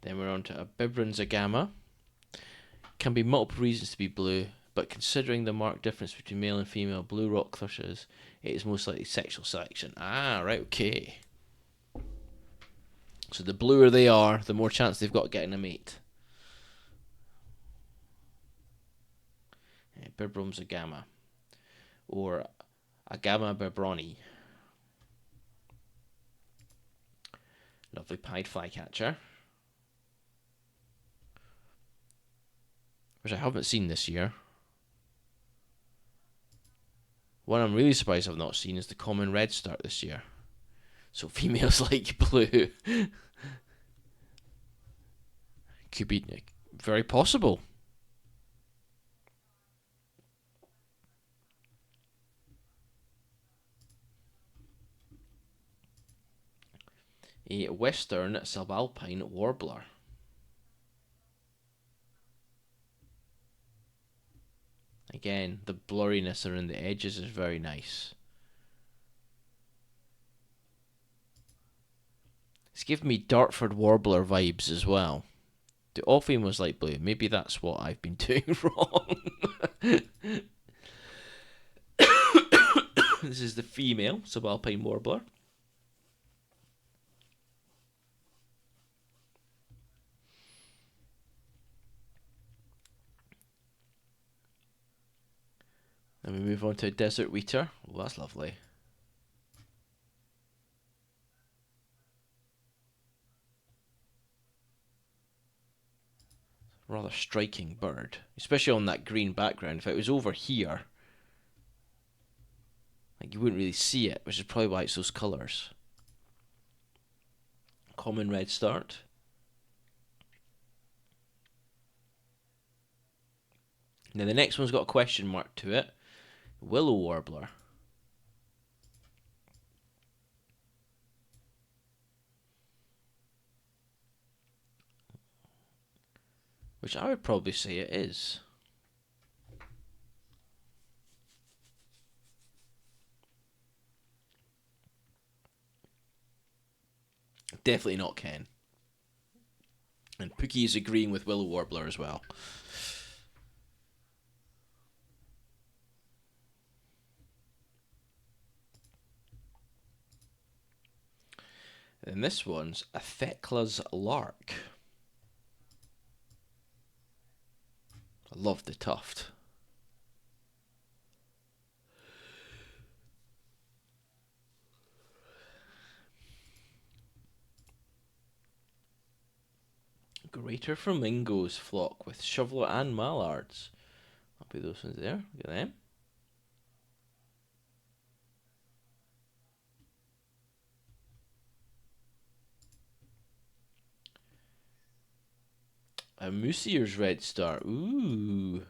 Then we're on to a Bibrons agama. Can be multiple reasons to be blue, but considering the marked difference between male and female blue rock thrushes, it is most likely sexual selection. Ah, right, okay. So the bluer they are, the more chance they've got of getting a mate. Bibrons agama. Or Agama bibroni. Lovely pied flycatcher. Which I haven't seen this year. One I'm really surprised I've not seen is the common redstart this year. So females like blue. Could be very possible. A western subalpine warbler. Again, the blurriness around the edges is very nice. It's giving me Dartford warbler vibes as well. Do all females like blue? Maybe that's what I've been doing wrong. This is the female subalpine warbler. Then we move on to a desert wheater. Oh, that's lovely. Rather striking bird, especially on that green background. If it was over here, like you wouldn't really see it, which is probably why it's those colours. Common redstart. Now the next one's got a question mark to it. Willow warbler. Which I would probably say it is. Definitely not Ken. And Pookie is agreeing with Willow Warbler as well. And this one's a Thecla's lark. I love the tuft. Greater flamingos flock with shoveler and mallards. I'll put those ones there. Look at them. A Moosier's red star. Ooh.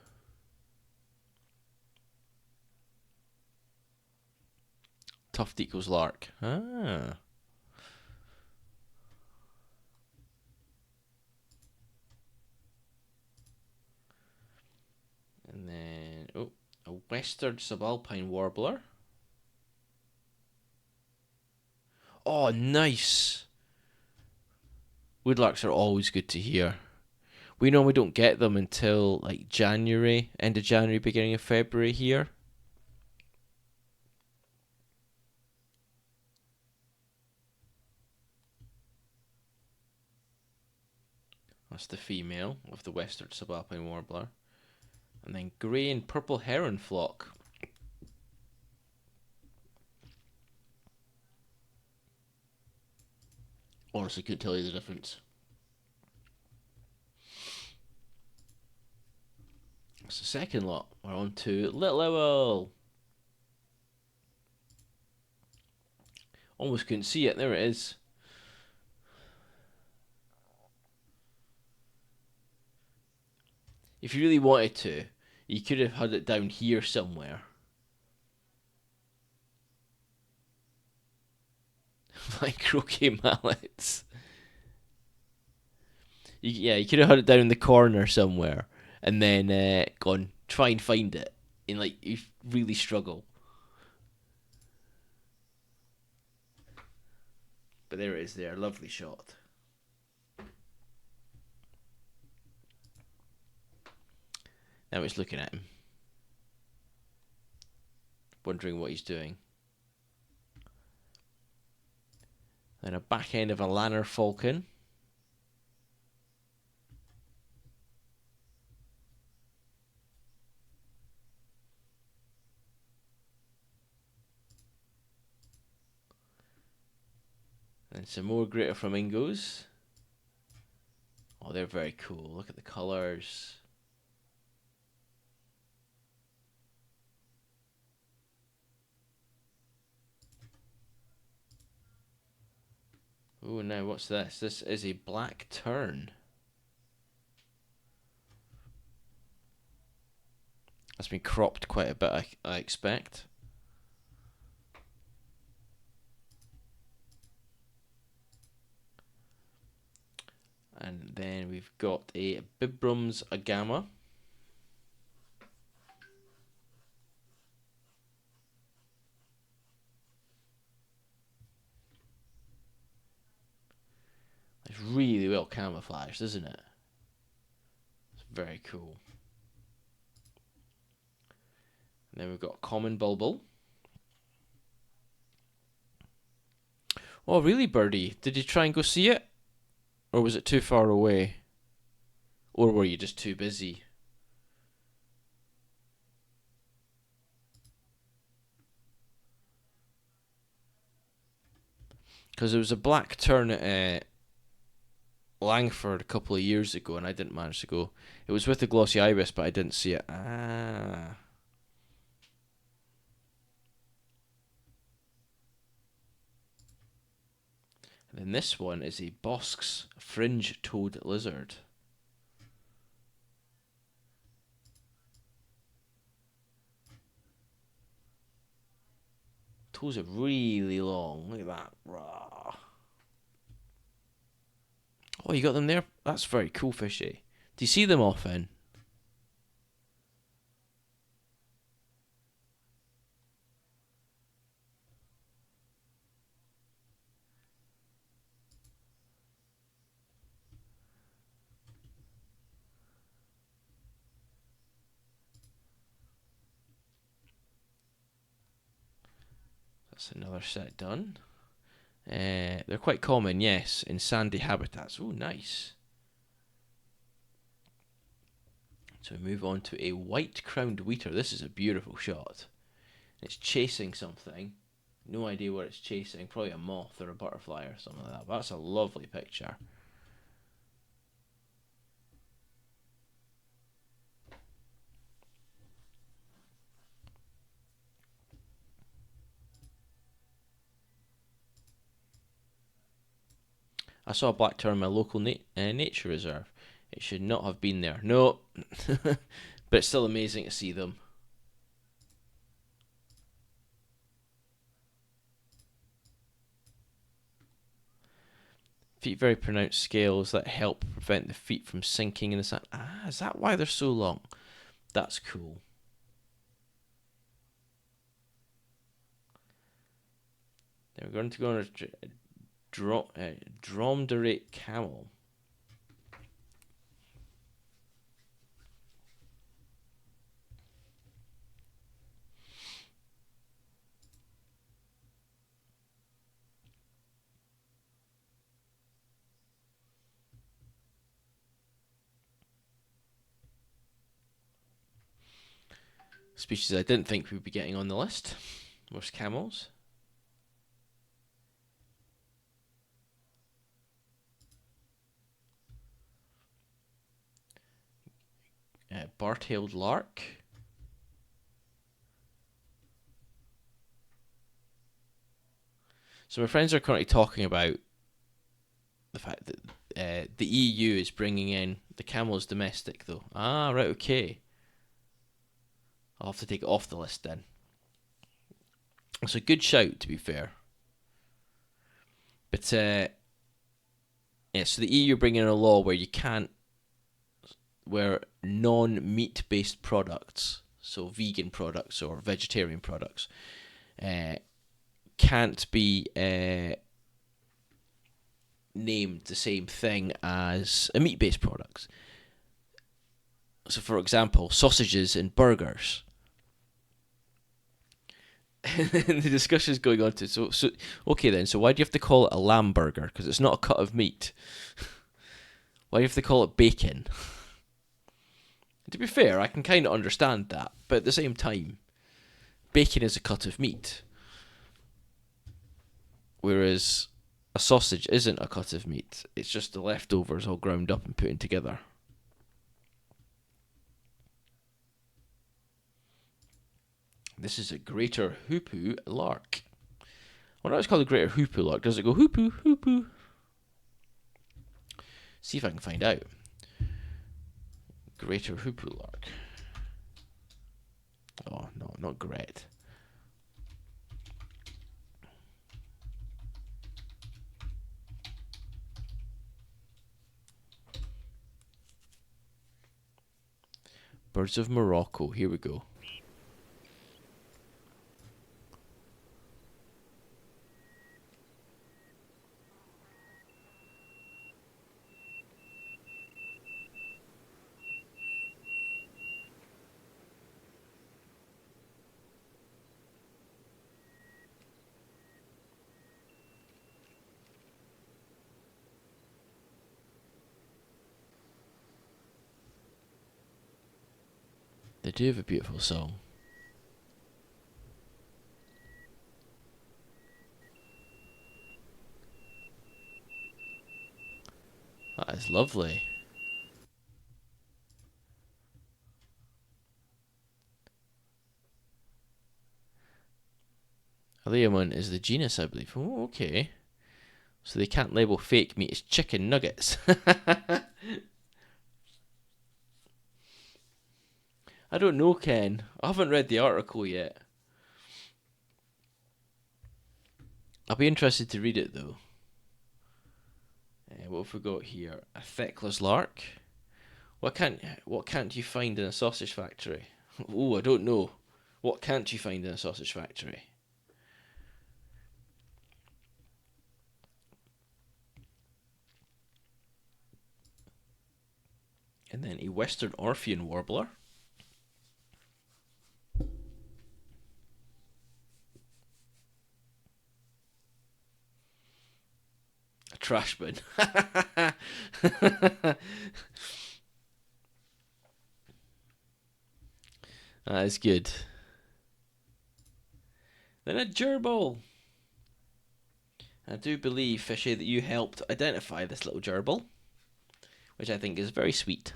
Tuft equals lark. Ah. And then, oh, a western subalpine warbler. Oh, nice. Woodlarks are always good to hear. We normally don't get them until like January, end of January, beginning of February here. That's the female of the western subalpine warbler. And then grey and purple heron flock. Honestly, couldn't tell you the difference. That's the second lot. We're on to Little Owl. Almost couldn't see it. There it is. If you really wanted to, you could have had it down here somewhere. Like croquet mallets. You could have had it down in the corner somewhere, and then gone try and find it, and like you really struggle. But there it is. There, lovely shot. Now it's looking at him, wondering what he's doing. Then a back end of a Lanner Falcon. And some more greater flamingos. Oh, they're very cool. Look at the colours. Oh, now what's this? This is a black tern. That's been cropped quite a bit, I expect. And then we've got a Bibram's Agama. It's really well camouflaged, isn't it? It's very cool. And then we've got Common Bulbul. Oh, really, Birdie? Did you try and go see it? Or was it too far away? Or were you just too busy? Because there was a black tern Langford a couple of years ago, and I didn't manage to go. It was with the glossy ibis, but I didn't see it. Ah. And then this one is a Bosc's fringe-toed lizard. Toes are really long. Look at that. Rah. Oh, you got them there? That's very cool, fishy. Do you see them often? That's another set done. They're quite common, yes, in sandy habitats. Oh, nice. So we move on to a white-crowned wheater. This is a beautiful shot. It's chasing something. No idea what it's chasing. Probably a moth or a butterfly or something like that. But that's a lovely picture. I saw a black tern in my local nature reserve. It should not have been there. No, but it's still amazing to see them. Feet very pronounced scales that help prevent the feet from sinking in the sand. Ah, is that why they're so long? That's cool. Then we're going to go on a dromedary camel. Species I didn't think we'd be getting on the list was camels. Bar-tailed lark. So my friends are currently talking about the fact that the EU is bringing in the camel as domestic, though. Ah, right, okay. I'll have to take it off the list then. It's a good shout, to be fair. But yeah, so the EU are bringing in a law where you can't, where non-meat based products, so vegan products or vegetarian products, can't be named the same thing as a meat based products. So, for example, sausages and burgers. And the discussion is going on to so okay then. So why do you have to call it a lamb burger? Because it's not a cut of meat. Why do you have to call it bacon? To be fair, I can kind of understand that, but at the same time, bacon is a cut of meat, whereas a sausage isn't a cut of meat. It's just the leftovers all ground up and put together. This is a greater hoopoo lark. I wonder why it's called a greater hoopoo lark. Does it go hoopoo, hoopoo? See if I can find out. Greater hoopoo lark. Oh, no, not great. Birds of Morocco. Here we go. They do have a beautiful song. That lovely. Aleomon is the genus, I believe. Oh, okay. So they can't label fake meat as chicken nuggets. I don't know, Ken. I haven't read the article yet. I'll be interested to read it, though. What have we got here? A feckless lark? What can't you find in a sausage factory? Oh, I don't know. What can't you find in a sausage factory? And then a Western Orphean warbler. A trash bin. That is good. Then a gerbil. I do believe, Fishy, that you helped identify this little gerbil, which I think is very sweet.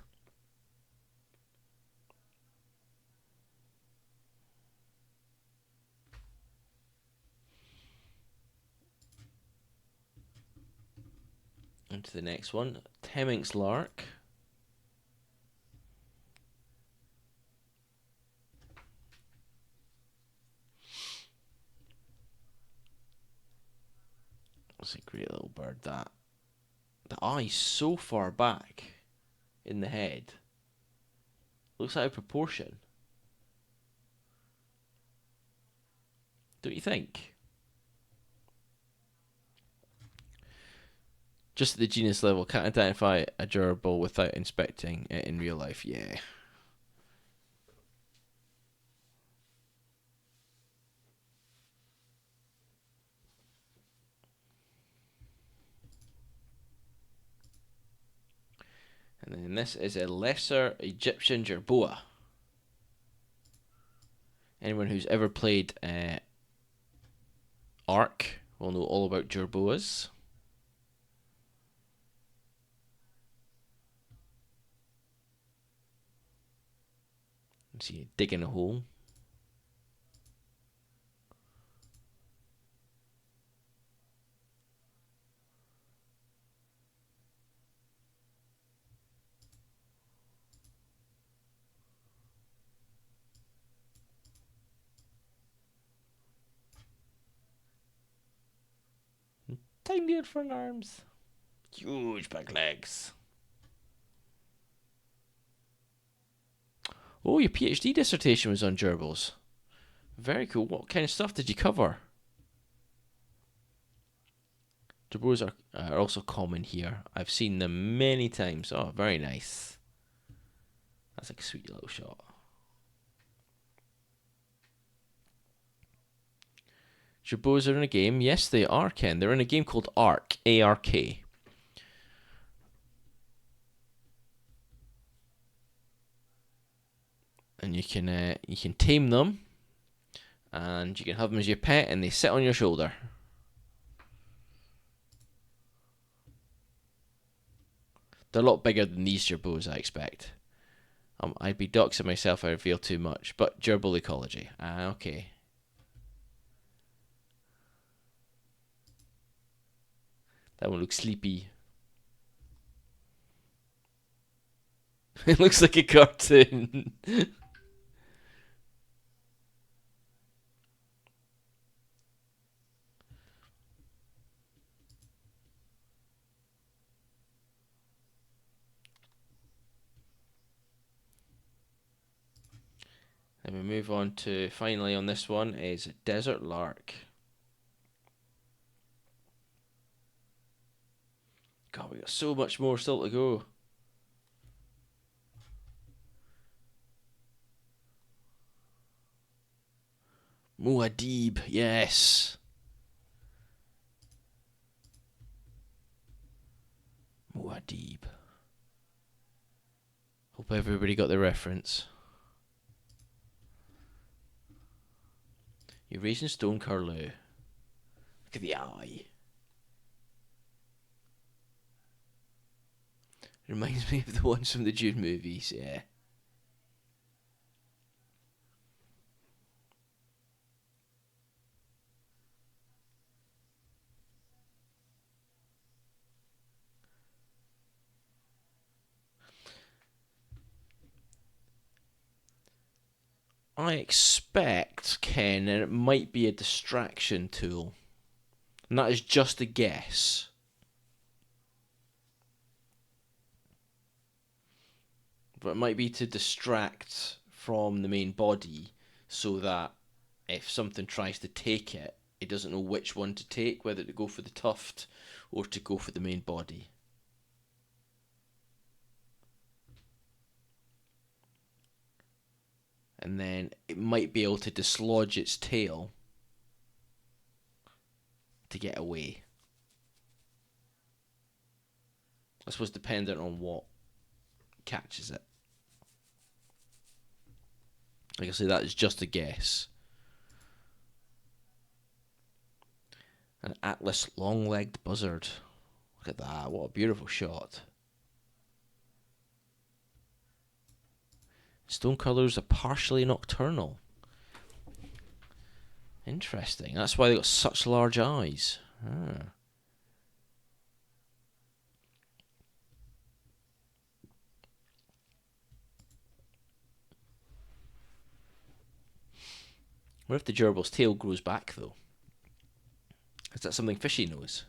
On to the next one. Temminck's lark. That's a great little bird, that. The eye's so far back in the head. Looks out of proportion. Don't you think? Just at the genus level, can't identify a gerbil without inspecting it in real life. Yeah. And then this is a lesser Egyptian jerboa. Anyone who's ever played Ark will know all about jerboas. See, digging a hole. Tiny front arms. Huge back legs. Oh, your PhD dissertation was on gerbils. Very cool. What kind of stuff did you cover? Gerbils are also common here. I've seen them many times. Oh, very nice. That's like a sweet little shot. Gerbils are in a game. Yes, they are, Ken. They're in a game called Ark. A-R-K. And you can tame them, and you can have them as your pet, and they sit on your shoulder. They're a lot bigger than these gerbils, I expect. I'd be doxing myself if I reveal too much, but gerbil ecology. Okay. That one looks sleepy. It looks like a cartoon. Then we move on to, finally on this one, is Desert Lark. God, we got so much more still to go. Muad'Dib, yes. Muad'Dib. Hope everybody got the reference. Eurasian stone curlew. Look at the eye. Reminds me of the ones from the Dune movies, yeah. I expect, Ken, and it might be a distraction tool. And that is just a guess. But it might be to distract from the main body so that if something tries to take it, it doesn't know which one to take, whether to go for the tuft or to go for the main body. And then it might be able to dislodge its tail to get away. I suppose dependent on what catches it. Like I say, that is just a guess. An Atlas long-legged buzzard. Look at that, what a beautiful shot. Stone colours are partially nocturnal. Interesting, that's why they got such large eyes. Ah. What if the gerbil's tail grows back, though? Is that something fishy knows?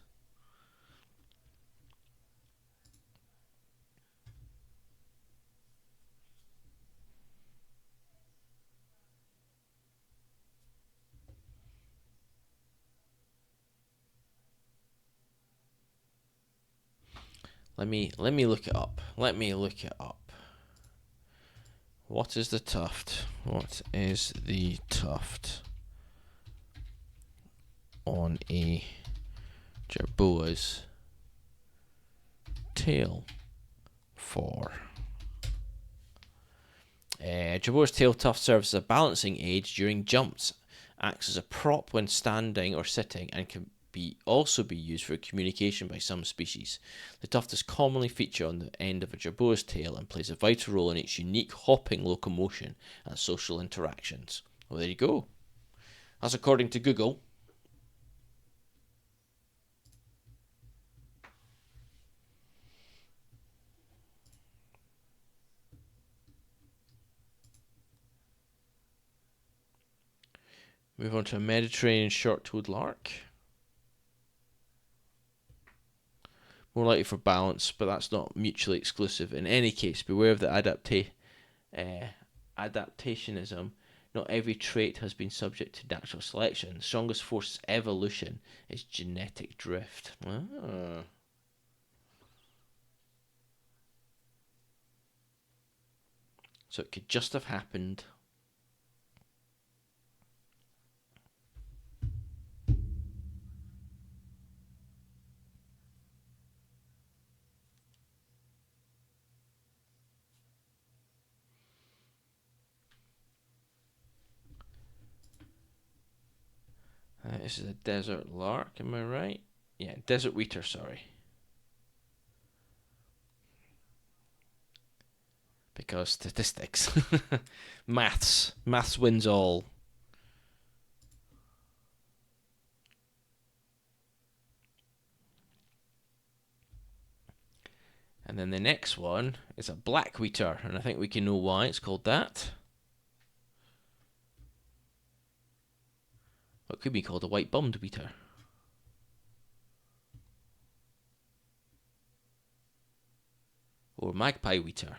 Let me look it up. Let me look it up. What is the tuft? What is the tuft on a jerboa's tail for? Jerboa's tail tuft serves as a balancing aid during jumps, acts as a prop when standing or sitting, and can also be used for communication by some species. The tuft is commonly featured on the end of a jerboa's tail and plays a vital role in its unique hopping locomotion and social interactions. Well, there you go. That's according to Google. Move on to a Mediterranean short-toed lark. More likely for balance, but that's not mutually exclusive. In any case, beware of the adaptationism. Not every trait has been subject to natural selection. The strongest force of evolution is genetic drift. Ah. So it could just have happened. This is a desert lark, am I right? Yeah, desert wheater, sorry. Because statistics. Maths wins all. And then the next one is a black wheater, and I think we can know why it's called that. What could be called a white-bummed wheater? Or magpie wheater.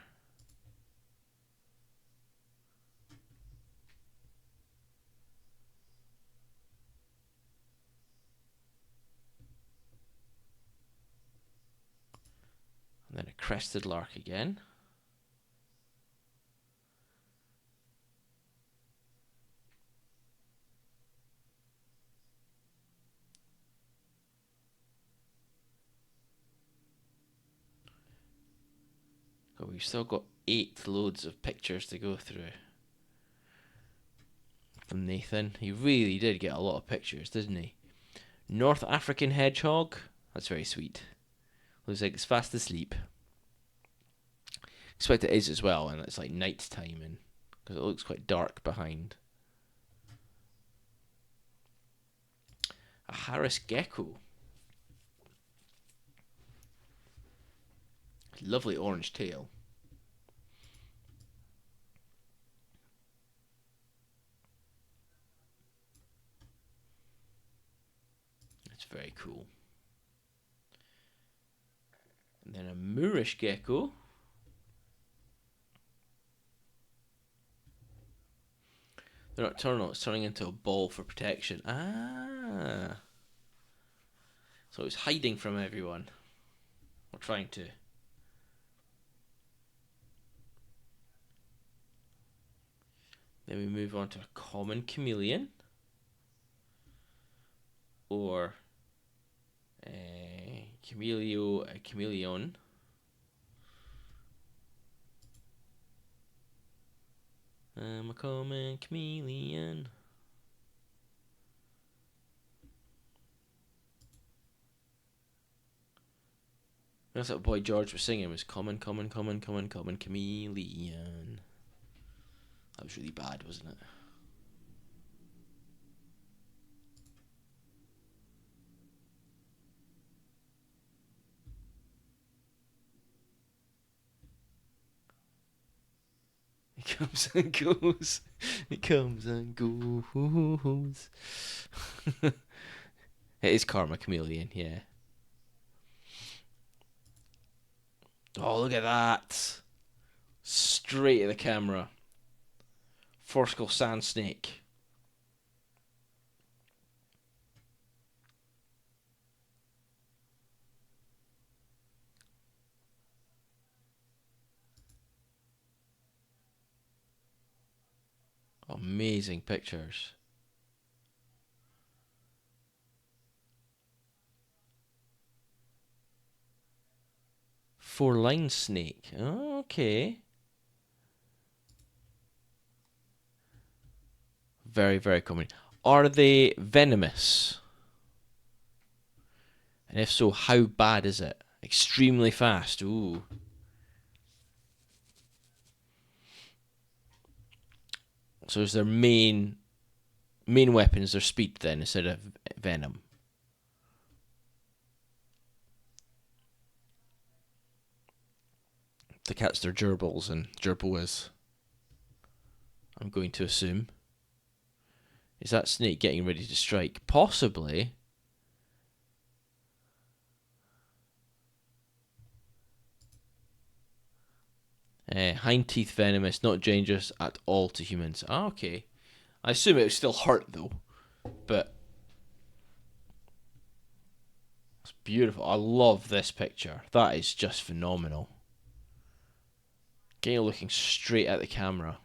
And then a crested lark again. But we've still got 8 loads of pictures to go through. From Nathan. He really did get a lot of pictures, didn't he? North African hedgehog. That's very sweet. Looks like it's fast asleep. expect it is as well, and it's like night time, and because it looks quite dark behind. A Harris gecko. Lovely orange tail. It's very cool. And then a Moorish gecko. They're nocturnal, it's turning into a ball for protection. Ah. So it's hiding from everyone. Or trying to. Then we move on to a common chameleon. Or a chameleon. I'm a common chameleon. That's what Boy George was singing, was common chameleon. That was really bad, wasn't it? He comes and goes. He comes and goes. It is Karma Chameleon, yeah. Oh, look at that. Straight at the camera. Forcible Sand Snake. Amazing pictures. Four-line snake. Oh, okay. Very, very common. Are they venomous? And if so, how bad is it? Extremely fast. Ooh. So is their main weapon is their speed then instead of venom? To catch their gerbils and gerbil, I'm going to assume. Is that snake getting ready to strike? Possibly. Hind teeth venomous, not dangerous at all to humans. Ah, okay. I assume it would still hurt though, but it's beautiful. I love this picture. That is just phenomenal. Gail looking straight at the camera.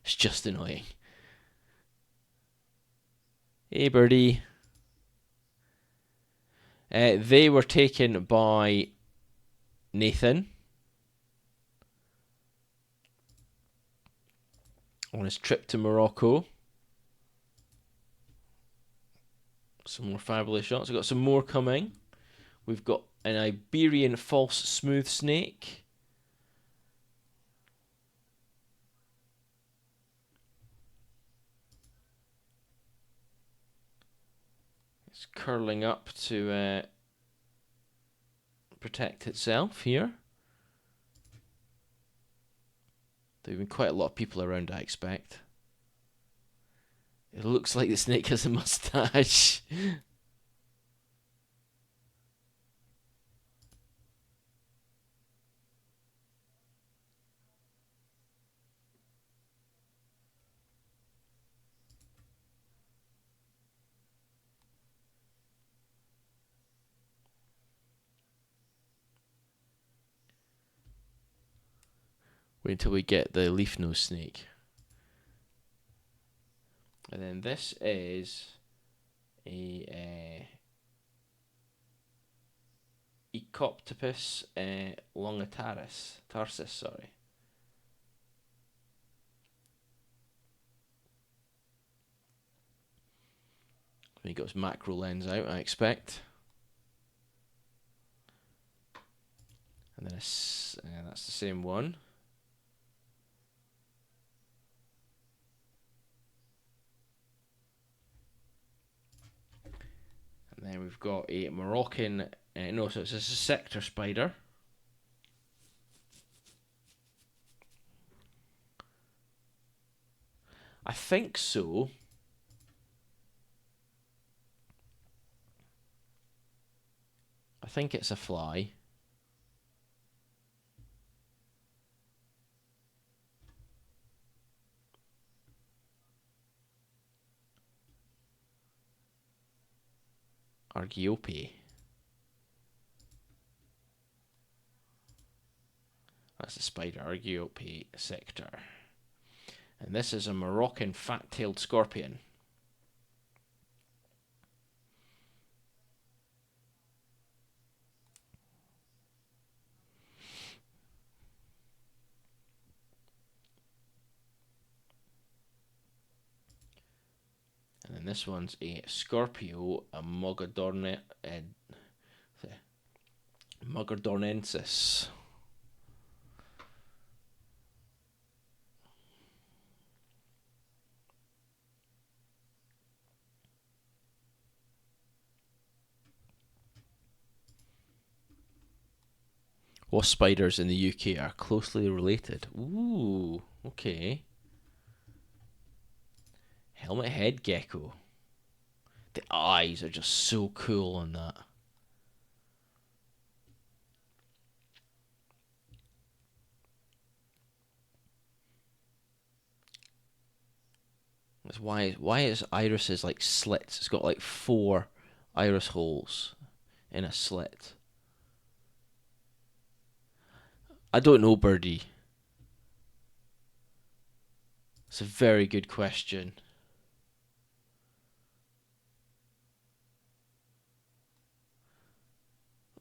It's just annoying. Hey, birdie. They were taken by Nathan on his trip to Morocco. Some more fabulous shots. We've got some more coming. We've got an Iberian false smooth snake. It's curling up to protect itself here. There have been quite a lot of people around, I expect. It looks like the snake has a mustache. Wait until we get the leaf nose snake. And then this is a Ecoptopus longitaris. Tarsus, sorry. He got his macro lens out, I expect. And then that's the same one. And then we've got a Moroccan, no, so it's a sector spider. I think so. I think it's a fly. Argiope. That's the spider, Argiope sector. And this is a Moroccan fat-tailed scorpion. And then this one's a Scorpio, a Mogodornensis. What spiders in the UK are closely related? Ooh, okay. Helmet head gecko. The eyes are just so cool on that. That's why is irises like slits? It's got like 4 iris holes in a slit. I don't know, Birdie. It's a very good question.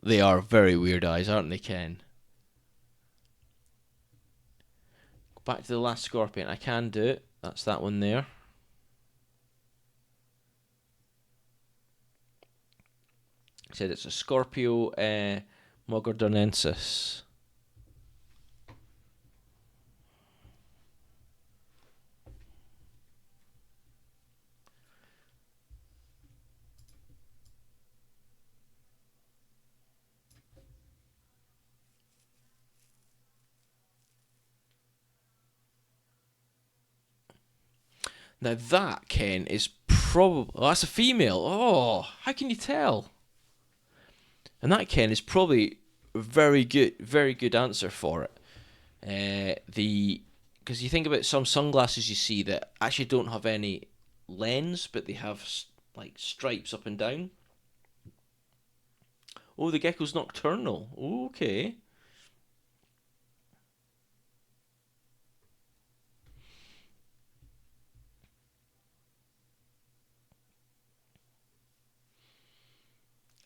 They are very weird eyes, aren't they, Ken? Back to the last scorpion. I can do it. That's that one there. I said it's a Scorpio Mogodornensis. Now that, Ken, is probably... Oh, that's a female. Oh, how can you tell? And that, Ken, is probably a very good answer for it. Because you think about some sunglasses you see that actually don't have any lens, but they have like stripes up and down. Oh, the gecko's nocturnal. Okay.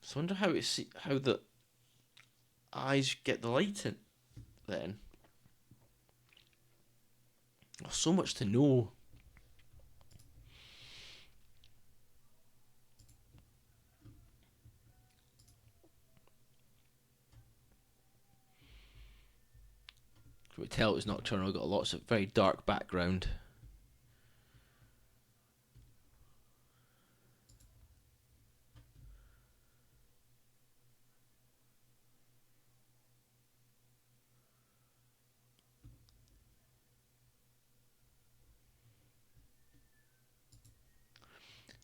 So I wonder how the eyes get the light in then. Oh, so much to know. We tell it was nocturnal. Got lots of very dark background.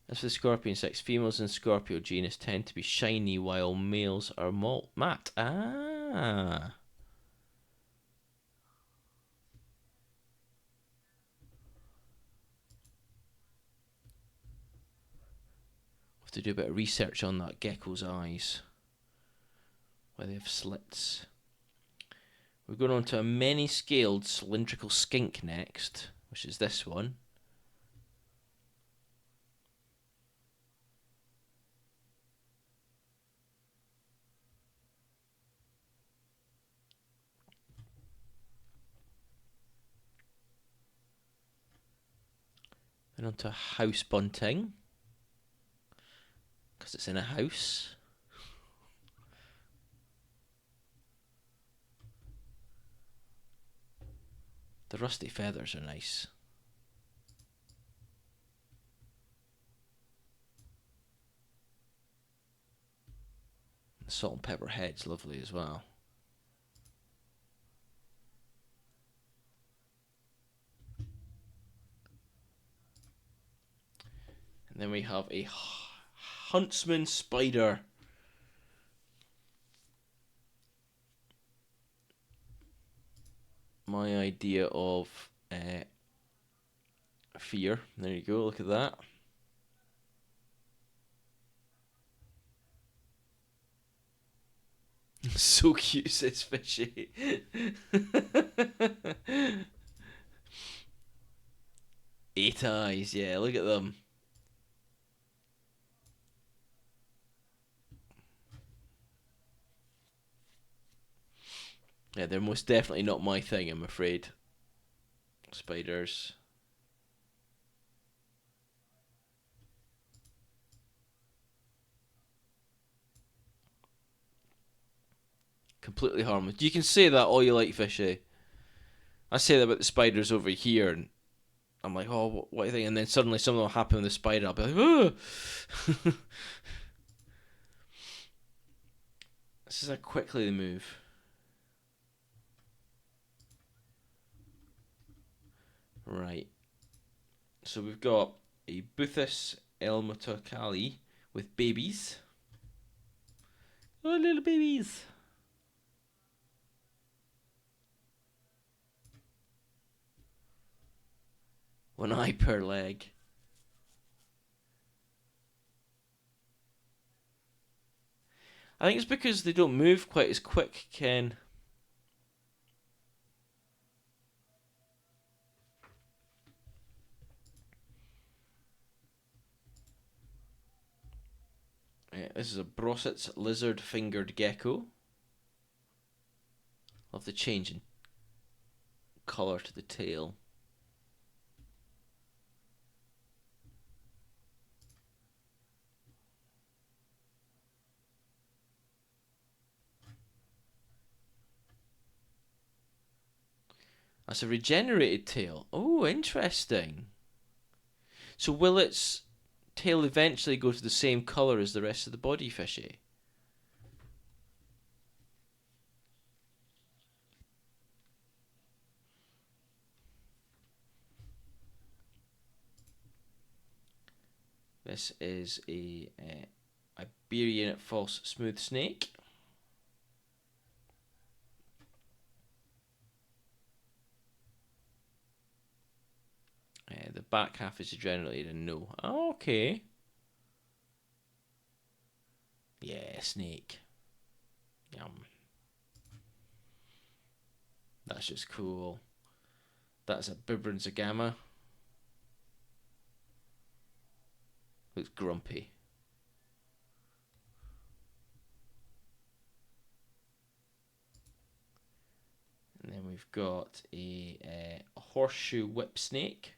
As for the scorpion sex, females in Scorpio genus tend to be shiny while males are matte. Ah. Have to do a bit of research on that gecko's eyes. Why they have slits. We're going on to a many-scaled cylindrical skink next, which is this one. Then on to house bunting, because it's in a house. The rusty feathers are nice. The salt and pepper head's lovely as well. And then we have a huntsman spider. My idea of fear. There you go, look at that. So cute, says Fishy. 8 eyes, yeah, look at them. Yeah, they're most definitely not my thing, I'm afraid. Spiders. Completely harmless. You can say that all you like, Fishy. I say that about the spiders over here, and I'm like, oh, what do you think? And then suddenly something will happen with the spider. I'll be like, oh. This is how quickly they move. Right. So we've got a Buthus elmatocali with babies. Oh, little babies. One eye per leg. I think it's because they don't move quite as quick, Ken. This is a Brossets lizard-fingered gecko. Love the change in colour to the tail. That's a regenerated tail. Oh, interesting. So will its tail eventually go to the same colour as the rest of the body, Fishy? This is a Iberian false smooth snake. The back half is regenerated and no. Oh, okay. Yeah, snake. Yum. That's just cool. That's a Bibbernsagama. Looks grumpy. And then we've got a horseshoe whip snake.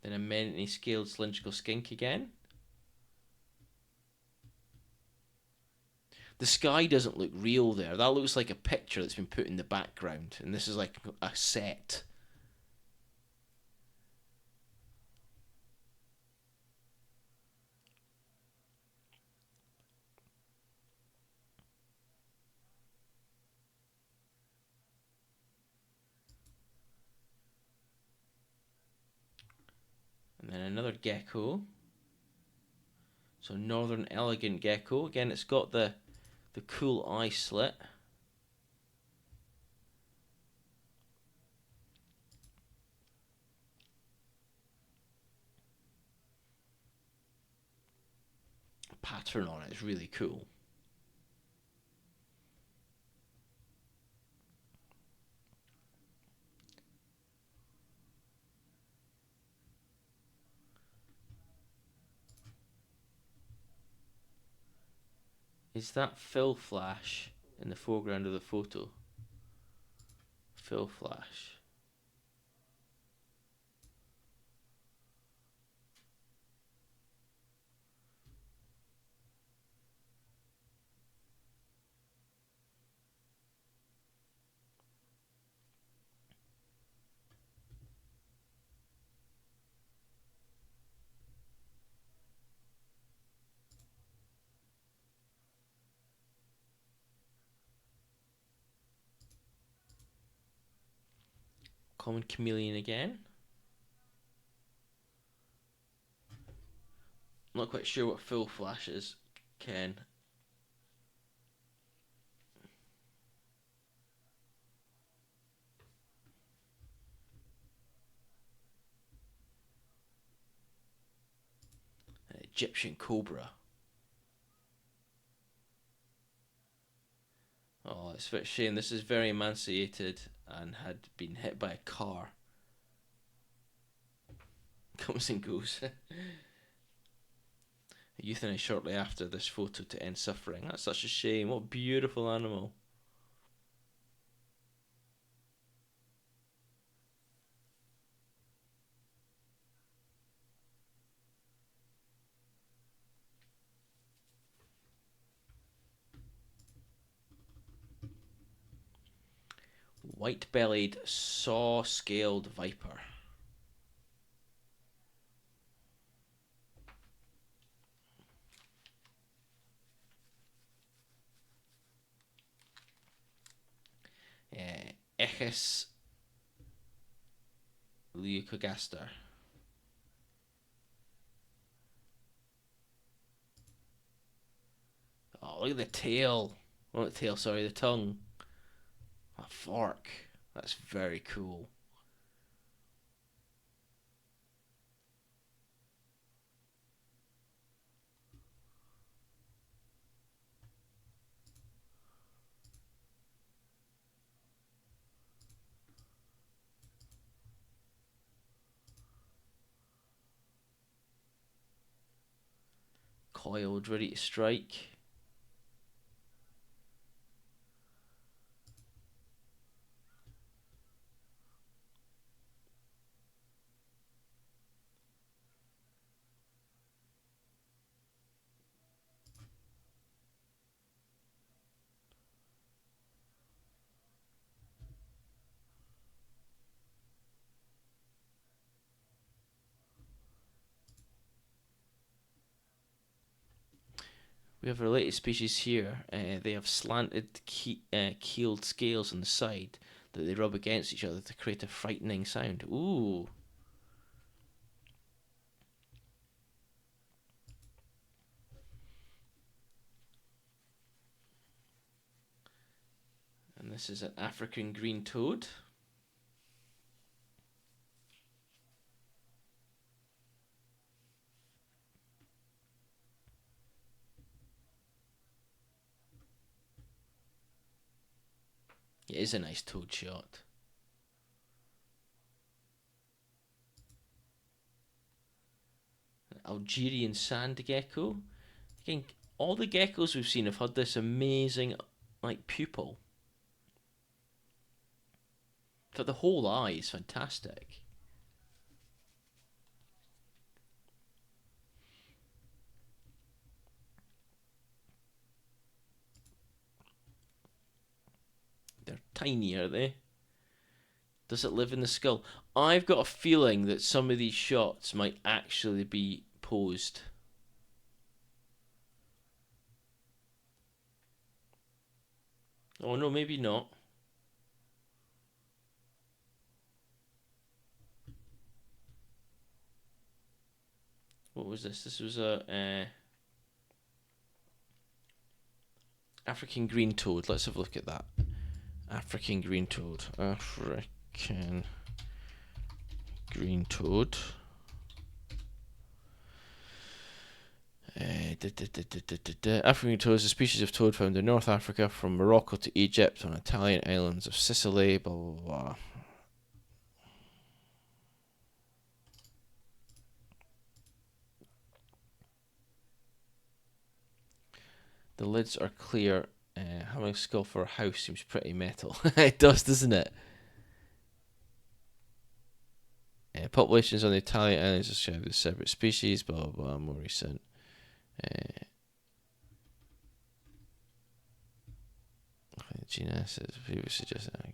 Then a many scaled cylindrical skink again. The sky doesn't look real there. That looks like a picture that's been put in the background. And this is like a set. And then another gecko. So Northern Elegant Gecko. Again, it's got the cool eye slit. Pattern on it is really cool. Is that Phil Flash in the foreground of the photo? Phil Flash. Common chameleon again. Not quite sure what full flash is, Ken. An Egyptian cobra. Oh, it's a shame. This is very emaciated and had been hit by a car. Comes and goes. Euthanized shortly after this photo to end suffering. That's such a shame. What a beautiful animal. White-bellied, saw-scaled viper. Echis leucogaster. Oh, look at the tail. Oh, not the tail, sorry, the tongue. A fork. That's very cool. Coiled, ready to strike. We have a related species here. They have slanted keeled scales on the side that they rub against each other to create a frightening sound. Ooh. And this is an African green toad. It is a nice toad shot. An Algerian sand gecko. Again, all the geckos we've seen have had this amazing, like, pupil. But the whole eye is fantastic. They're tiny, are they? Does it live in the skull? I've got a feeling that some of these shots might actually be posed. Oh no, maybe not. What was this? This was a African green toad. Let's have a look at that. African green toad. African green toad. African toad is a species of toad found in North Africa from Morocco to Egypt on Italian islands of Sicily. Blah blah blah. The lids are clear. Having a skull for a house seems pretty metal. It does, doesn't it? Populations on the Italian islands are shared with separate species. Blah blah blah. More recent. Genus is people suggest that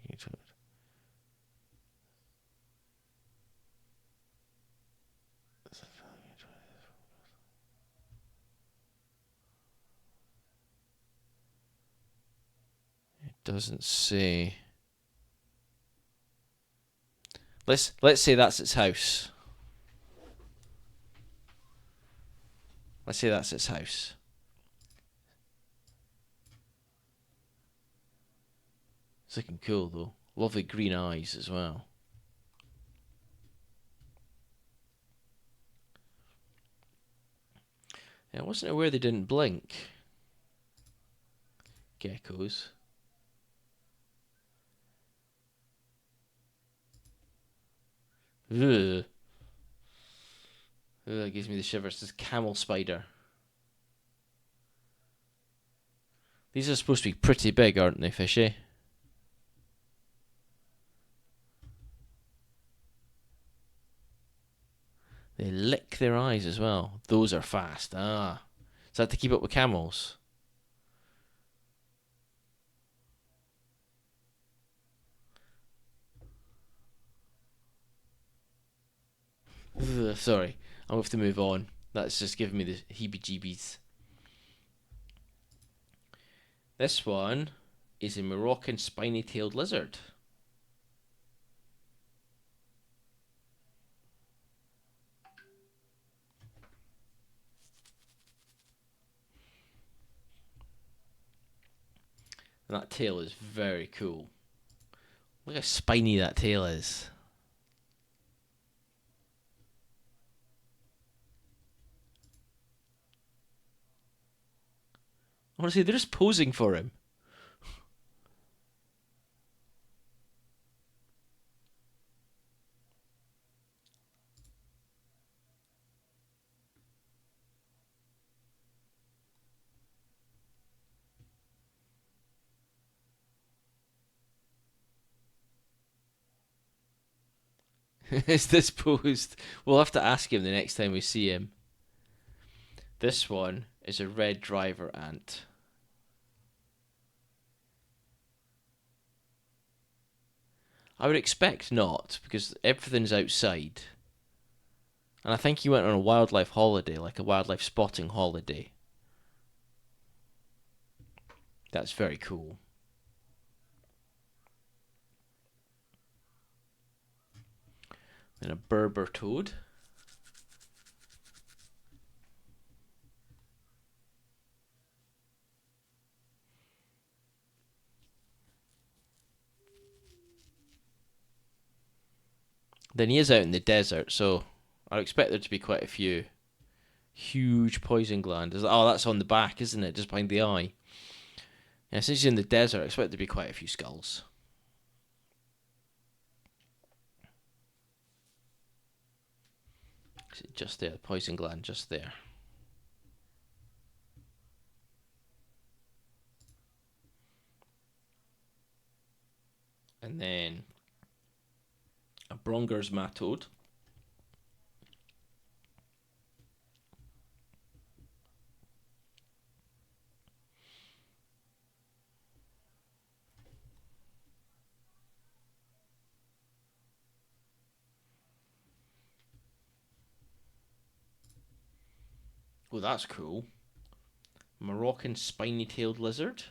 it doesn't say. Let's say that's its house. Let's say that's its house. It's looking cool though. Lovely green eyes as well. Yeah, I wasn't aware they didn't blink. Geckos. Ugh. Ugh, that gives me the shivers. This camel spider. These are supposed to be pretty big, aren't they, Fishy? They lick their eyes as well. Those are fast. Ah. Is that to keep up with camels? Ugh, sorry. I'll have to move on. That's just giving me the heebie-jeebies. This one is a Moroccan spiny-tailed lizard. And that tail is very cool. Look how spiny that tail is. Honestly, they're just posing for him. Is this posed? We'll have to ask him the next time we see him. This one is a red driver ant. I would expect not, because everything's outside. And I think he went on a wildlife holiday, like a wildlife spotting holiday. That's very cool. And a Berber toad. Then he is out in the desert, so I'd expect there to be quite a few. Huge poison gland. Oh, that's on the back, isn't it? Just behind the eye. Yeah, since he's in the desert, I expect there to be quite a few skulls. Just there, the poison gland, just there. And then a Bronger's matode. Oh, that's cool. Moroccan spiny-tailed lizard.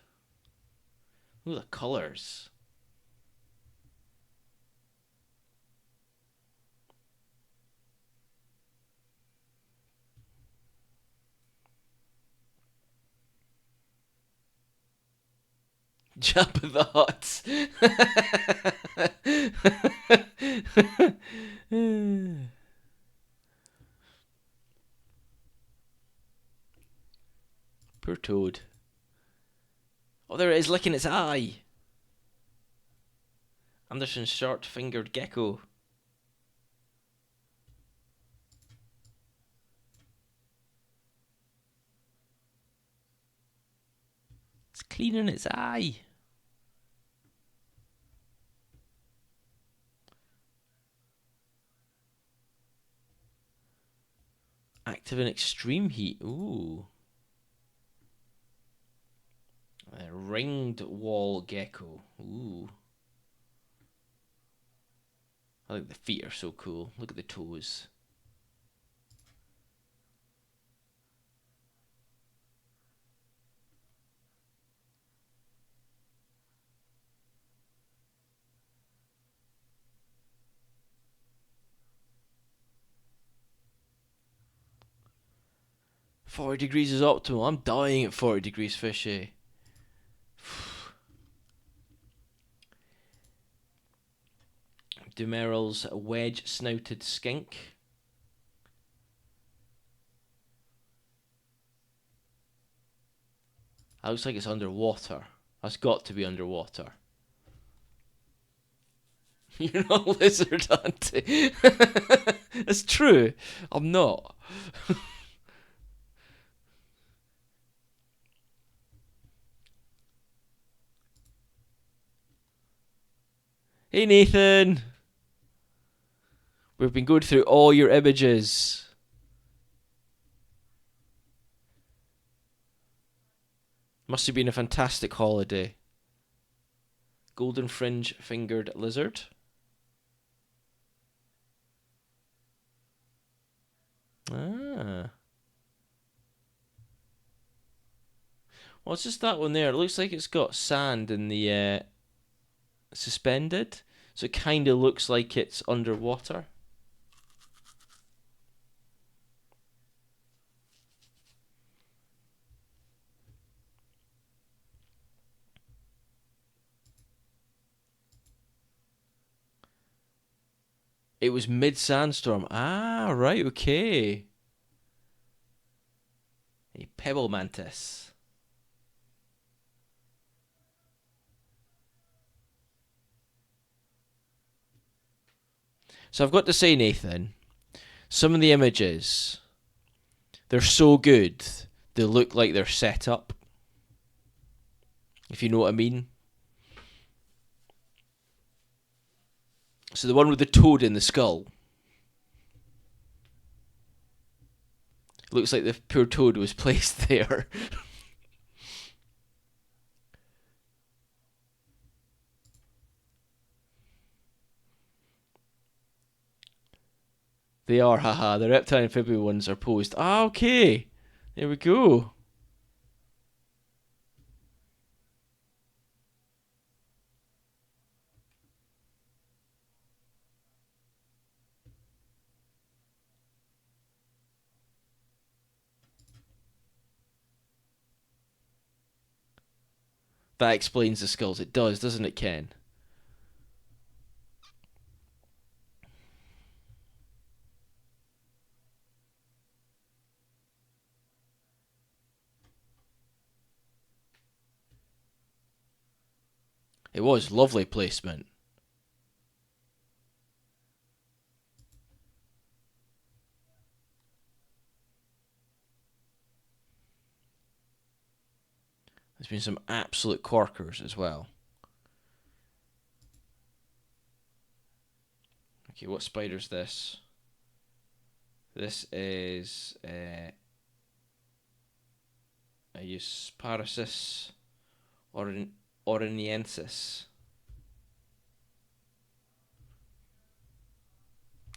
Look at the colours. Jabba the Hutt. Poor toad. Oh, there it is, licking its eye. Anderson's short-fingered gecko. It's cleaning its eye. Active in extreme heat. Ooh. A ringed wall gecko. Ooh. I think the feet are so cool. Look at the toes. 40 degrees is optimal. I'm dying at 40 degrees, fishy. Dumerril's wedge-snouted skink. That looks like it's underwater. That's got to be underwater. You're not a lizard hunting. It's true. I'm not. Hey Nathan. We've been going through all your images. Must have been a fantastic holiday. Golden fringe fingered lizard. Ah. Well, it's just that one there. It looks like it's got sand in the suspended. So it kind of looks like it's underwater. It was mid-sandstorm. Ah, right, okay. A pebble mantis. So I've got to say, Nathan, some of the images, they're so good, they look like they're set up. If you know what I mean. So the one with the toad in the skull. Looks like the poor toad was placed there. They are, haha. The reptile and amphibian ones are posed. Ah, okay. There we go. That explains the skulls. It does, doesn't it, Ken? It was lovely placement. There's been some absolute corkers as well. Okay, what spider's this? This is a Eusparasis oriniensis.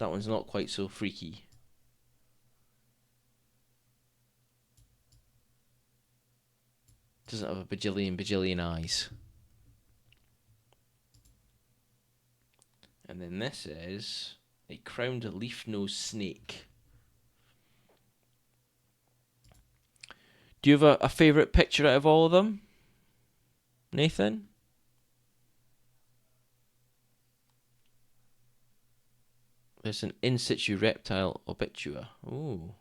That one's not quite so freaky. Doesn't have a bajillion eyes. And then this is a crowned leaf-nosed snake. Do you have a favourite picture out of all of them, Nathan? There's an in situ reptile obitua. Ooh.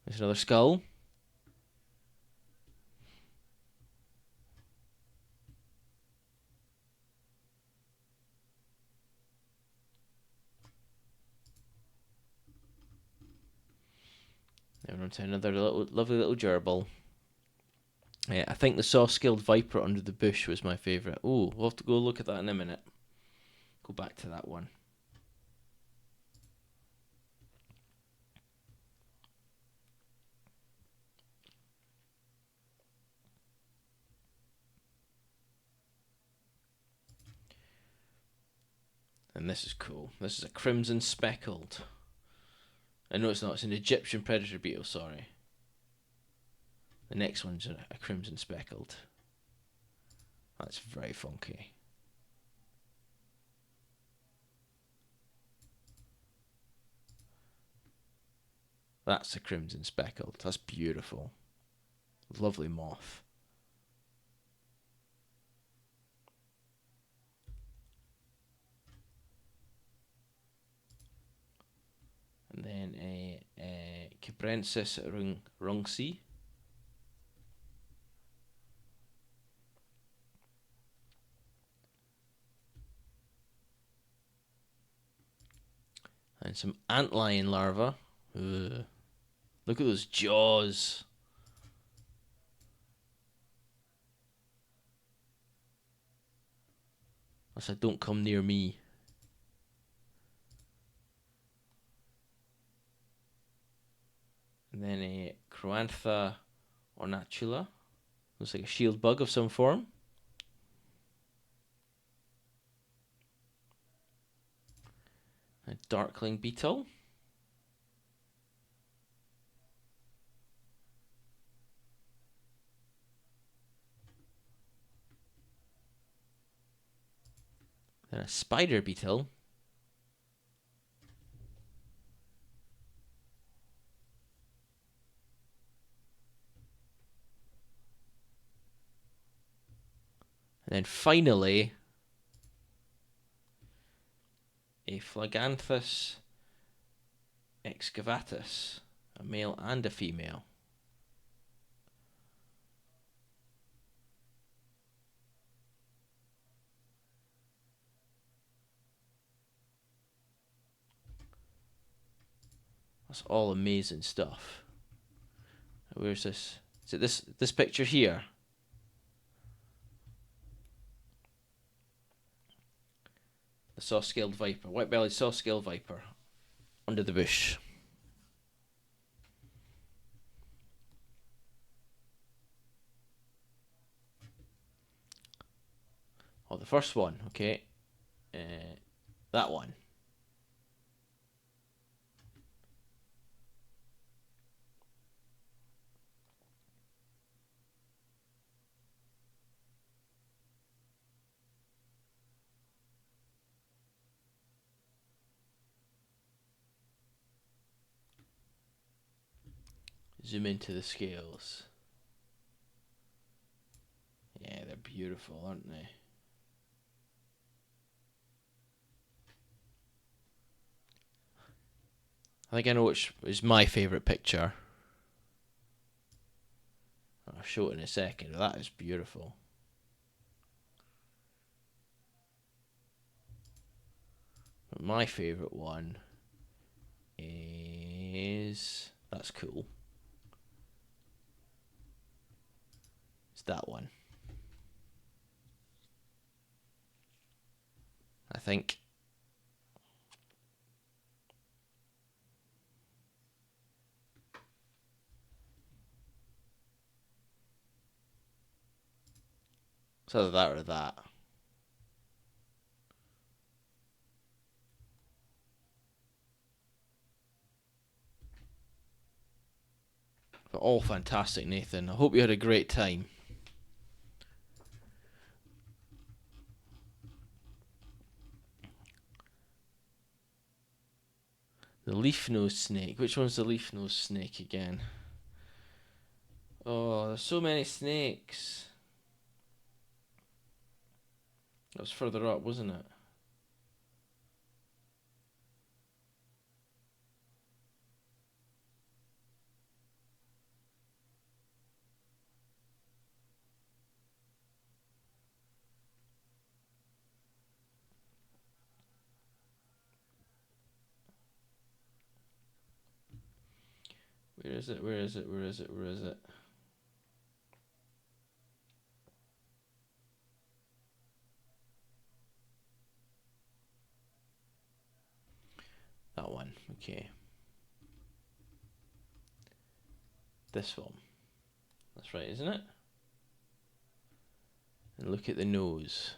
There's another skull. Then we're on to another lovely little gerbil. Yeah, I think the saw-scaled viper under the bush was my favourite. Oh, we'll have to go look at that in a minute. Go back to that one. And this is cool. This is a crimson speckled. No, it's not. It's an Egyptian predator beetle, sorry. The next one's a crimson speckled. That's very funky. That's the crimson speckled. That's beautiful. Lovely moth. And then a Cibrensis rungsi. And some antlion larvae. Ugh. Look at those jaws. I said, don't come near me. And then a Croantha ornatula. Looks like a shield bug of some form. A darkling beetle. Then a spider beetle. And then finally, a Phloganthus excavatus, a male and a female. That's all amazing stuff. Where's this? Is it this picture here? The saw-scaled viper, white-bellied saw-scaled viper, under the bush. Oh, the first one, okay. That one. Zoom into the scales. Yeah, they're beautiful, aren't they? I think I know which is my favourite picture. I'll show it in a second. That is beautiful. But my favourite one is... That's cool. It's that one. I think. It's either that or that. But all fantastic, Nathan. I hope you had a great time. The leaf-nosed snake. Which one's the leaf-nosed snake again? Oh, there's so many snakes. That was further up, wasn't it? Where is it? Where is it? Where is it? Where is it? That one. Okay. This one. That's right, isn't it? And look at the nose.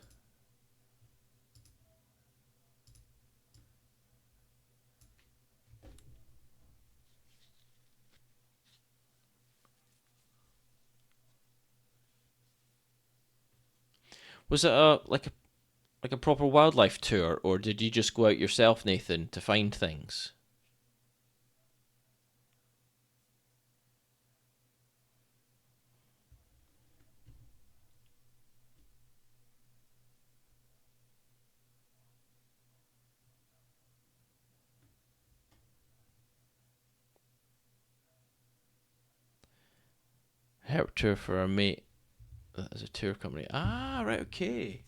Was it like a proper wildlife tour, or did you just go out yourself, Nathan, to find things? Herp tour for our mate as a tour company. Ah, right, okay.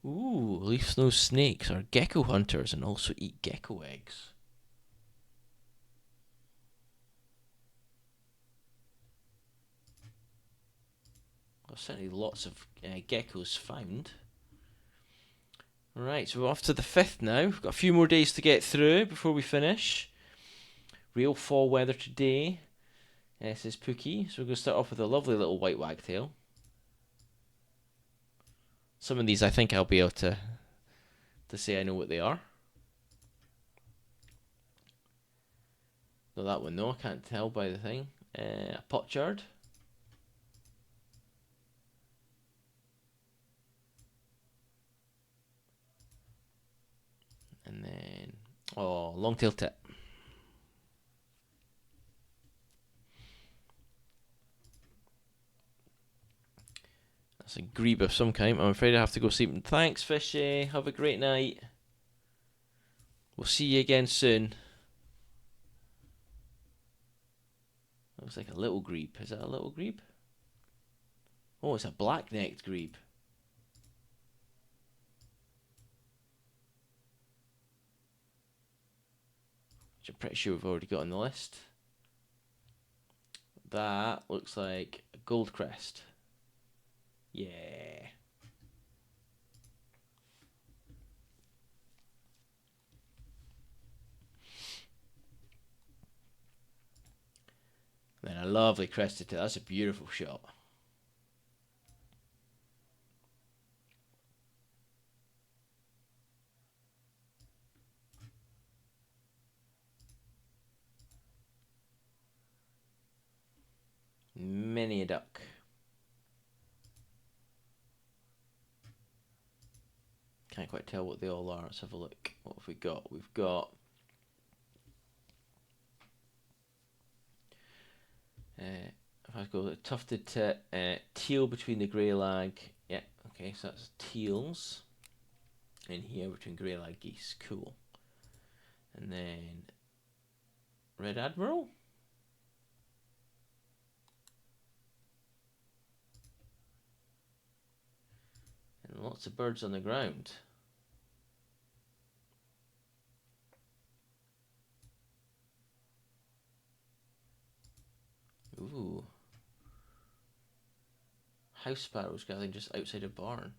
Ooh, leaf snow snakes are gecko hunters and also eat gecko eggs. Well, certainly lots of geckos found. Right, so we're off to the 5th now. We've got a few more days to get through before we finish. Real fall weather today, says Pookie. So we're going to start off with a lovely little white wagtail. Some of these I think I'll be able to say I know what they are. No, that one, no, I can't tell by the thing. A pochard. And then, long-tailed tit. That's a grebe of some kind. I'm afraid I have to go sleep. Thanks, Fishy. Have a great night. We'll see you again soon. Looks like a little grebe. Is that a little grebe? Oh, it's a black-necked grebe. Which I'm pretty sure we've already got on the list. That looks like a goldcrest. Yeah. Then a lovely crested tail. That's a beautiful shot. Many a duck. Can't quite tell what they all are. Let's have a look. What have we got? We've got if I go with tufted tit, teal between the grey lag. Yeah, okay, so that's teals. And here between grey lag geese. Cool. And then red admiral. And lots of birds on the ground. Ooh. House sparrows gathering just outside a barn.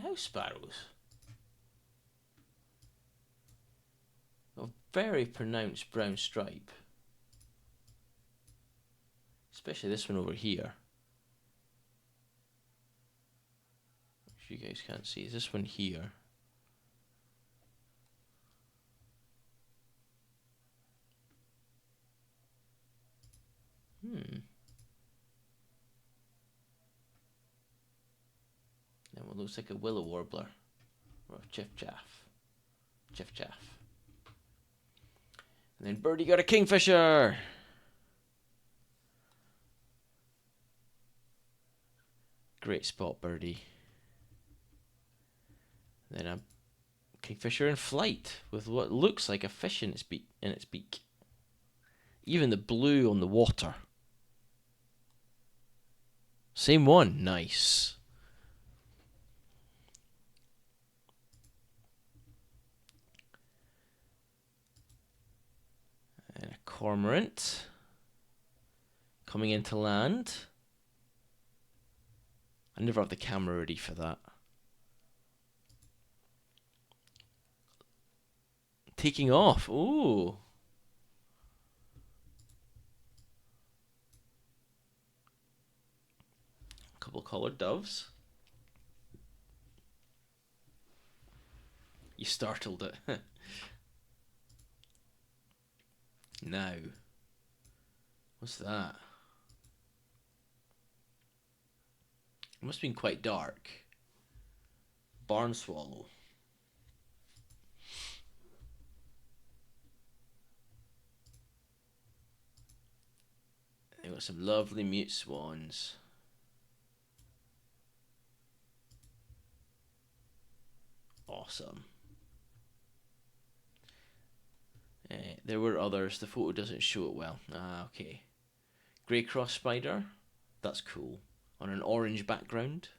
House sparrows. A very pronounced brown stripe. Especially this one over here. Which you guys can't see. Is this one here? That one looks like a willow warbler. Or a chiff-chaff. Chiff-chaff. And then Birdie got a kingfisher! Great spot, Birdie. Then a kingfisher in flight with what looks like a fish in its beak. Even the blue on the water. Same one. Nice. And a cormorant coming into land. I never have the camera ready for that. Taking off. Ooh. A couple collared doves. You startled it. Now. What's that? It must have been quite dark. barn swallow. They've got some lovely mute swans. Awesome. There were others. The photo doesn't show it well. Ah, okay. Grey cross spider. That's cool. On an orange background.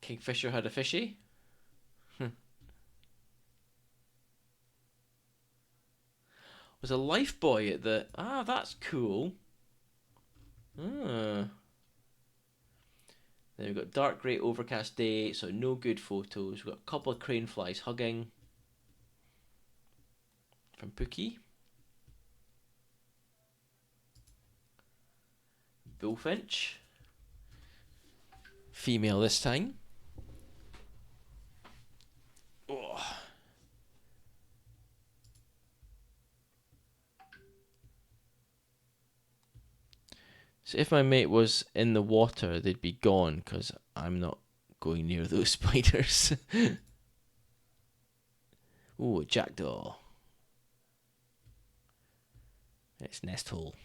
Kingfisher had a fishy. Was a life buoy at the... Ah, that's cool. Ah. Then we've got dark grey overcast day, so no good photos. We've got a couple of crane flies hugging. From Pookie. Bullfinch. Female this time. Oh. So if my mate was in the water, they'd be gone because I'm not going near those spiders. Ooh, jackdaw. It's nest hole.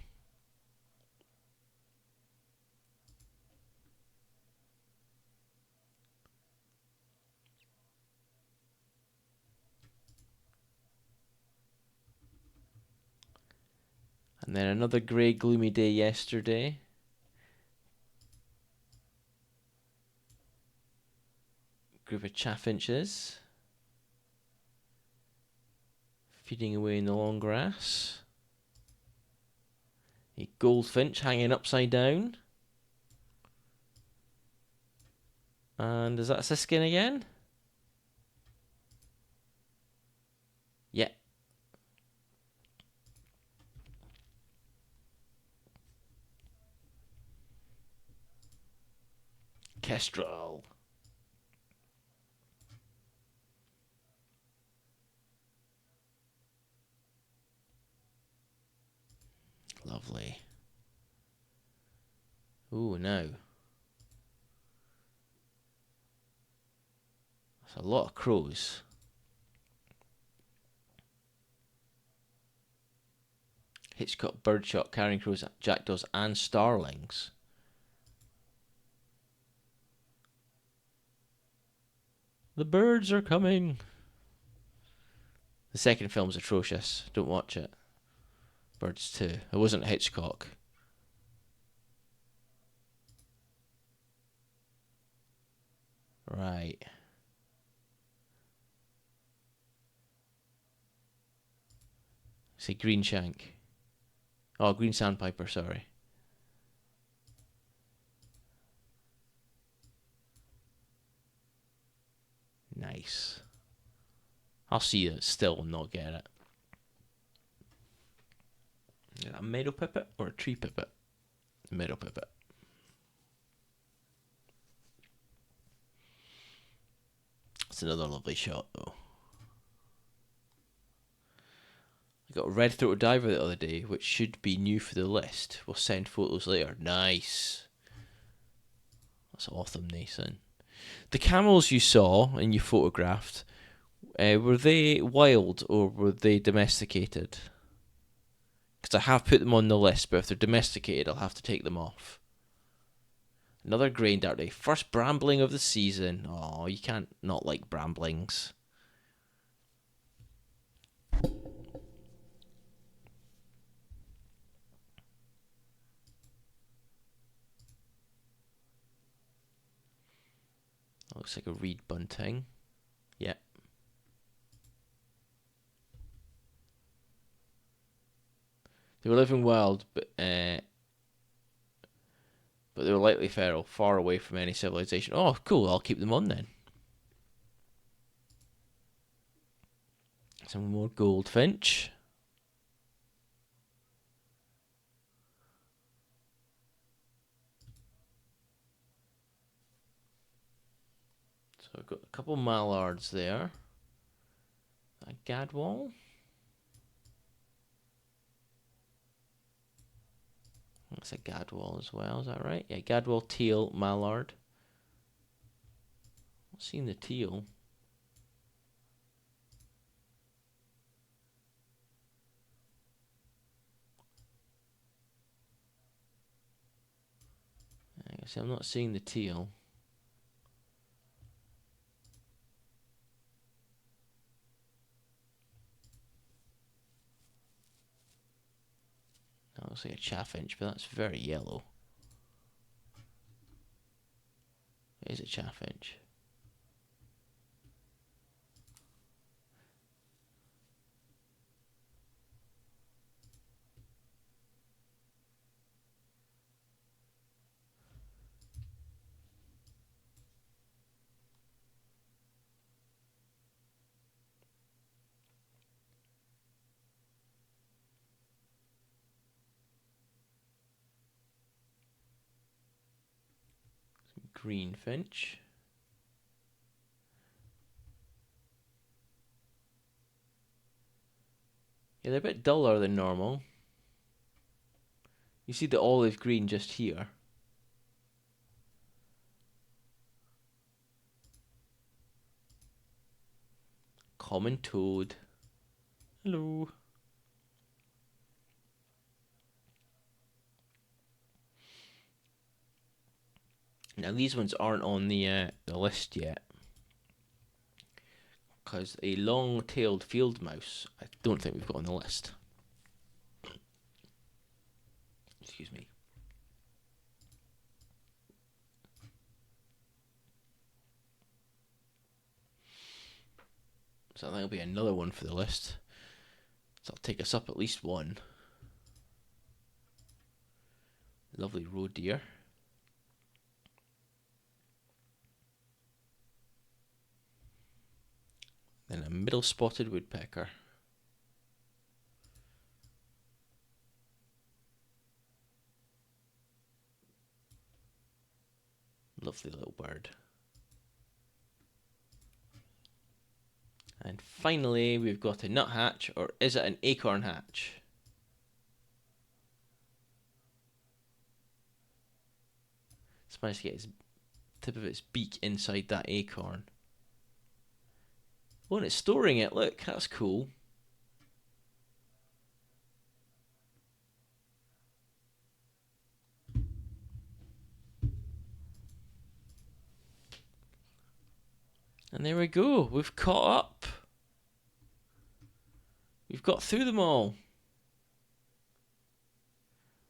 And then another grey gloomy day yesterday. Group of chaffinches. Feeding away in the long grass. A goldfinch hanging upside down. And is that siskin again? Yeah. Kestrel. Lovely. Ooh, no. That's a lot of crows. Hitchcock birdshot carrying crows, jackdaws, and starlings. The birds are coming. The second film's atrocious. Don't watch it. Birds 2. It wasn't Hitchcock. Right. Say Greenshank. Oh, Green Sandpiper, sorry. Nice. I'll see it still and not get it. Is that a meadow pipit or a tree pipit? Meadow pipit. It's another lovely shot, though. I got a red-throated diver the other day, which should be new for the list. We'll send photos later. Nice. That's awesome, Nathan. The camels you saw and you photographed, were they wild or were they domesticated? Because I have put them on the list, but if they're domesticated, I'll have to take them off. Another grain dart day. First brambling of the season. Oh, you can't not like bramblings. Looks like a reed bunting. Yeah. They were living wild, but they were lightly feral, far away from any civilization. Oh, cool. I'll keep them on then. Some more goldfinch. So I've got a couple mallards there. A gadwall. That's a Gadwall as well, is that right? Yeah, Gadwall, teal, mallard. Not seen the teal. I guess I'm not seeing the teal. That looks like a chaffinch, but that's very yellow. It is a chaffinch. Greenfinch. Yeah, they're a bit duller than normal. You see the olive green just here. Common toad. Hello. Now these ones aren't on the list yet, because a long-tailed field mouse I don't think we've got on the list. Excuse me. So I think there'll be another one for the list. So I'll take us up at least one. Lovely roe deer. Then a middle spotted woodpecker. Lovely little bird. And finally, we've got a nuthatch, or is it an acorn hatch? It's managed to get its tip of its beak inside that acorn. Oh, and it's storing it. Look, that's cool. And there we go. We've caught up. We've got through them all.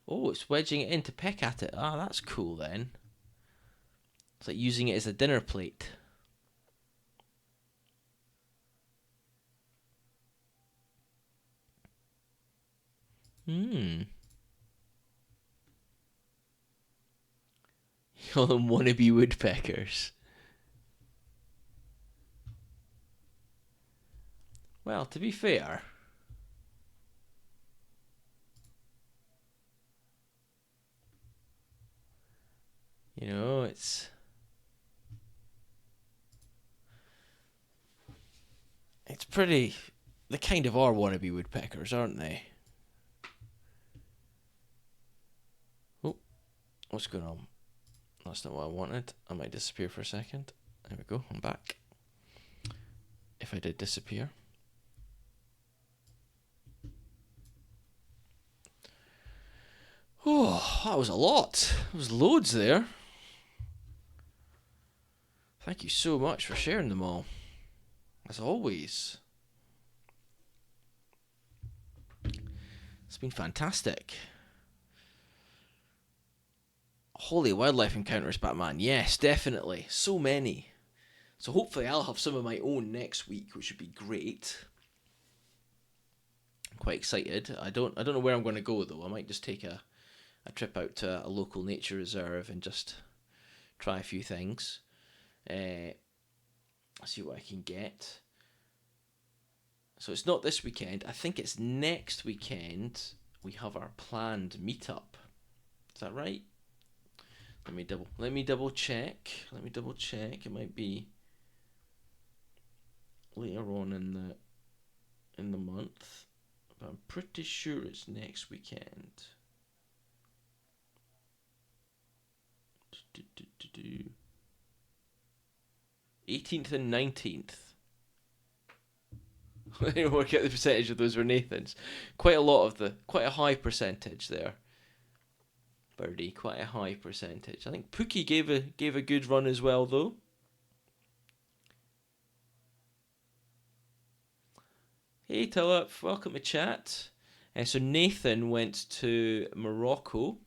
Oh, it's wedging it in to peck at it. Ah, that's cool then. It's like using it as a dinner plate. All them wannabe woodpeckers. Well, to be fair, you know, it's pretty. They kind of are wannabe woodpeckers, aren't they? Oh, what's going on? That's not what I wanted. I might disappear for a second. There we go. I'm back. If I did disappear. Oh, that was a lot. There was loads there. Thank you so much for sharing them all. As always. It's been fantastic. Holy wildlife encounters, Batman. Yes, definitely. So many. So hopefully I'll have some of my own next week, which would be great. I'm quite excited. I don't know where I'm going to go though. I might just take a trip out to a local nature reserve and just try a few things. See what I can get. So it's not this weekend. I think it's next weekend we have our planned meetup. Is that right? Let me double check. It might be later on in the month, but I'm pretty sure it's next weekend. 18th and 19th. I didn't work out the percentage of those were Nathan's. Quite a high percentage there. Birdie, quite a high percentage. I think Pookie gave a good run as well, though. Hey Tulip, welcome to chat. So Nathan went to Morocco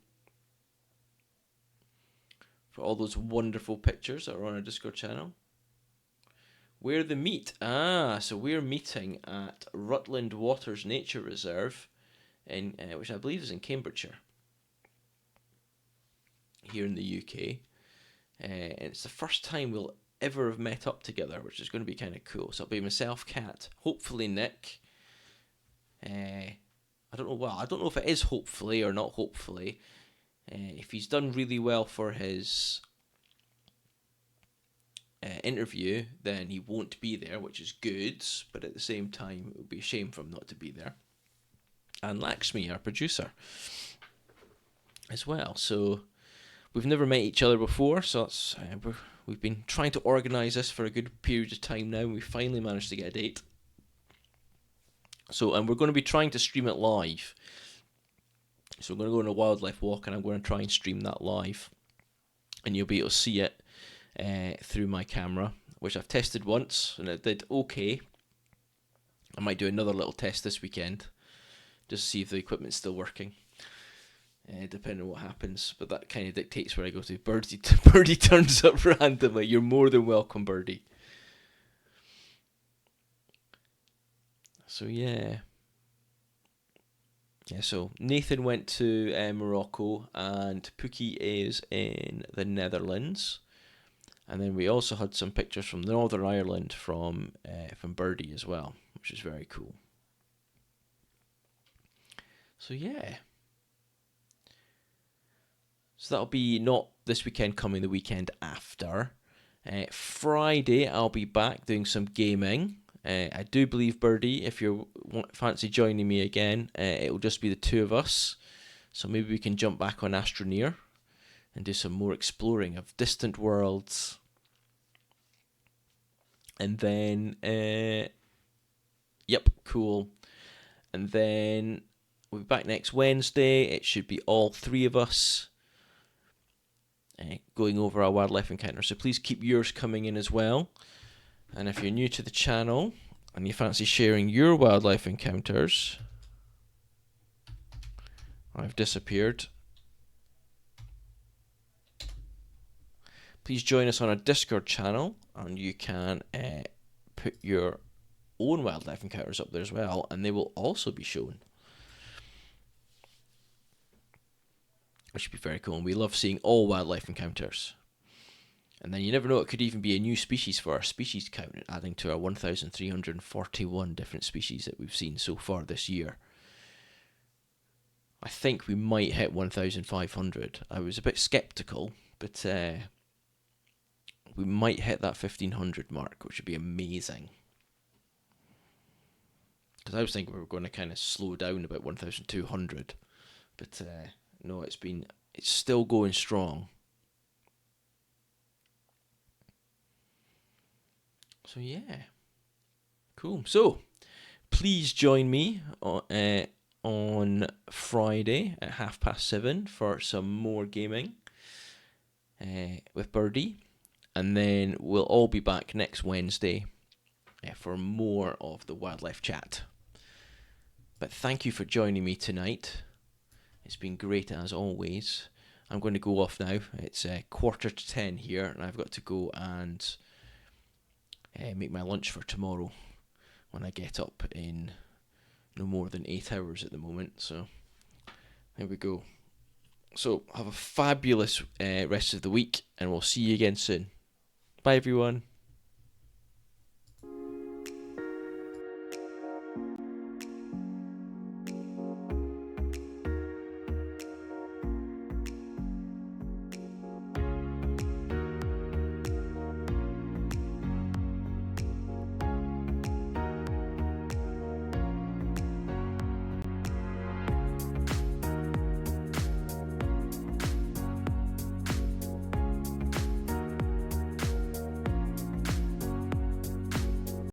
for all those wonderful pictures that are on our Discord channel. Where the meet? So we're meeting at Rutland Waters Nature Reserve, in which I believe is in Cambridgeshire, here in the UK. And it's the first time we'll ever have met up together, which is going to be kind of cool. So it'll be myself, Kat, hopefully Nick. I don't know. Well, I don't know if it is hopefully or not hopefully. If he's done really well for his interview, then he won't be there, which is good. But at the same time, it would be a shame for him not to be there. And Lakshmi, our producer, as well. So we've never met each other before, so that's we've been trying to organise this for a good period of time now, and we finally managed to get a date. So, and we're going to be trying to stream it live. So I'm going to go on a wildlife walk, and I'm going to try and stream that live, and you'll be able to see it through my camera, which I've tested once, and it did okay. I might do another little test this weekend, just to see if the equipment's still working. Depending on what happens, but that kind of dictates where I go to. Birdie turns up randomly. You're more than welcome, Birdie. So yeah, so Nathan went to Morocco, and Pookie is in the Netherlands, and then we also had some pictures from Northern Ireland from Birdie as well, which is very cool. So yeah. So that'll be not this weekend coming, the weekend after. Friday, I'll be back doing some gaming. I do believe, Birdie, if you fancy joining me again, it'll just be the two of us. So maybe we can jump back on Astroneer and do some more exploring of distant worlds. And then, yep, cool. And then we'll be back next Wednesday. It should be all three of us going over our wildlife encounter. So please keep yours coming in as well. And if you're new to the channel and you fancy sharing your wildlife encounters, I've disappeared. Please join us on our Discord channel, and you can put your own wildlife encounters up there as well, and they will also be shown, which would be very cool. And we love seeing all wildlife encounters. And then you never know, it could even be a new species for our species count, adding to our 1,341 different species that we've seen so far this year. I think we might hit 1,500. I was a bit sceptical, but we might hit that 1,500 mark, which would be amazing. Because I was thinking we were going to kind of slow down about 1,200, but no, it's still going strong. So yeah, cool. So please join me on Friday at 7:30 for some more gaming with Birdie, and then we'll all be back next Wednesday for more of the wildlife chat. But thank you for joining me tonight. It's been great as always. I'm going to go off now. It's 9:45 here, and I've got to go and make my lunch for tomorrow when I get up in no more than 8 hours at the moment. So there we go. So have a fabulous rest of the week, and we'll see you again soon. Bye everyone.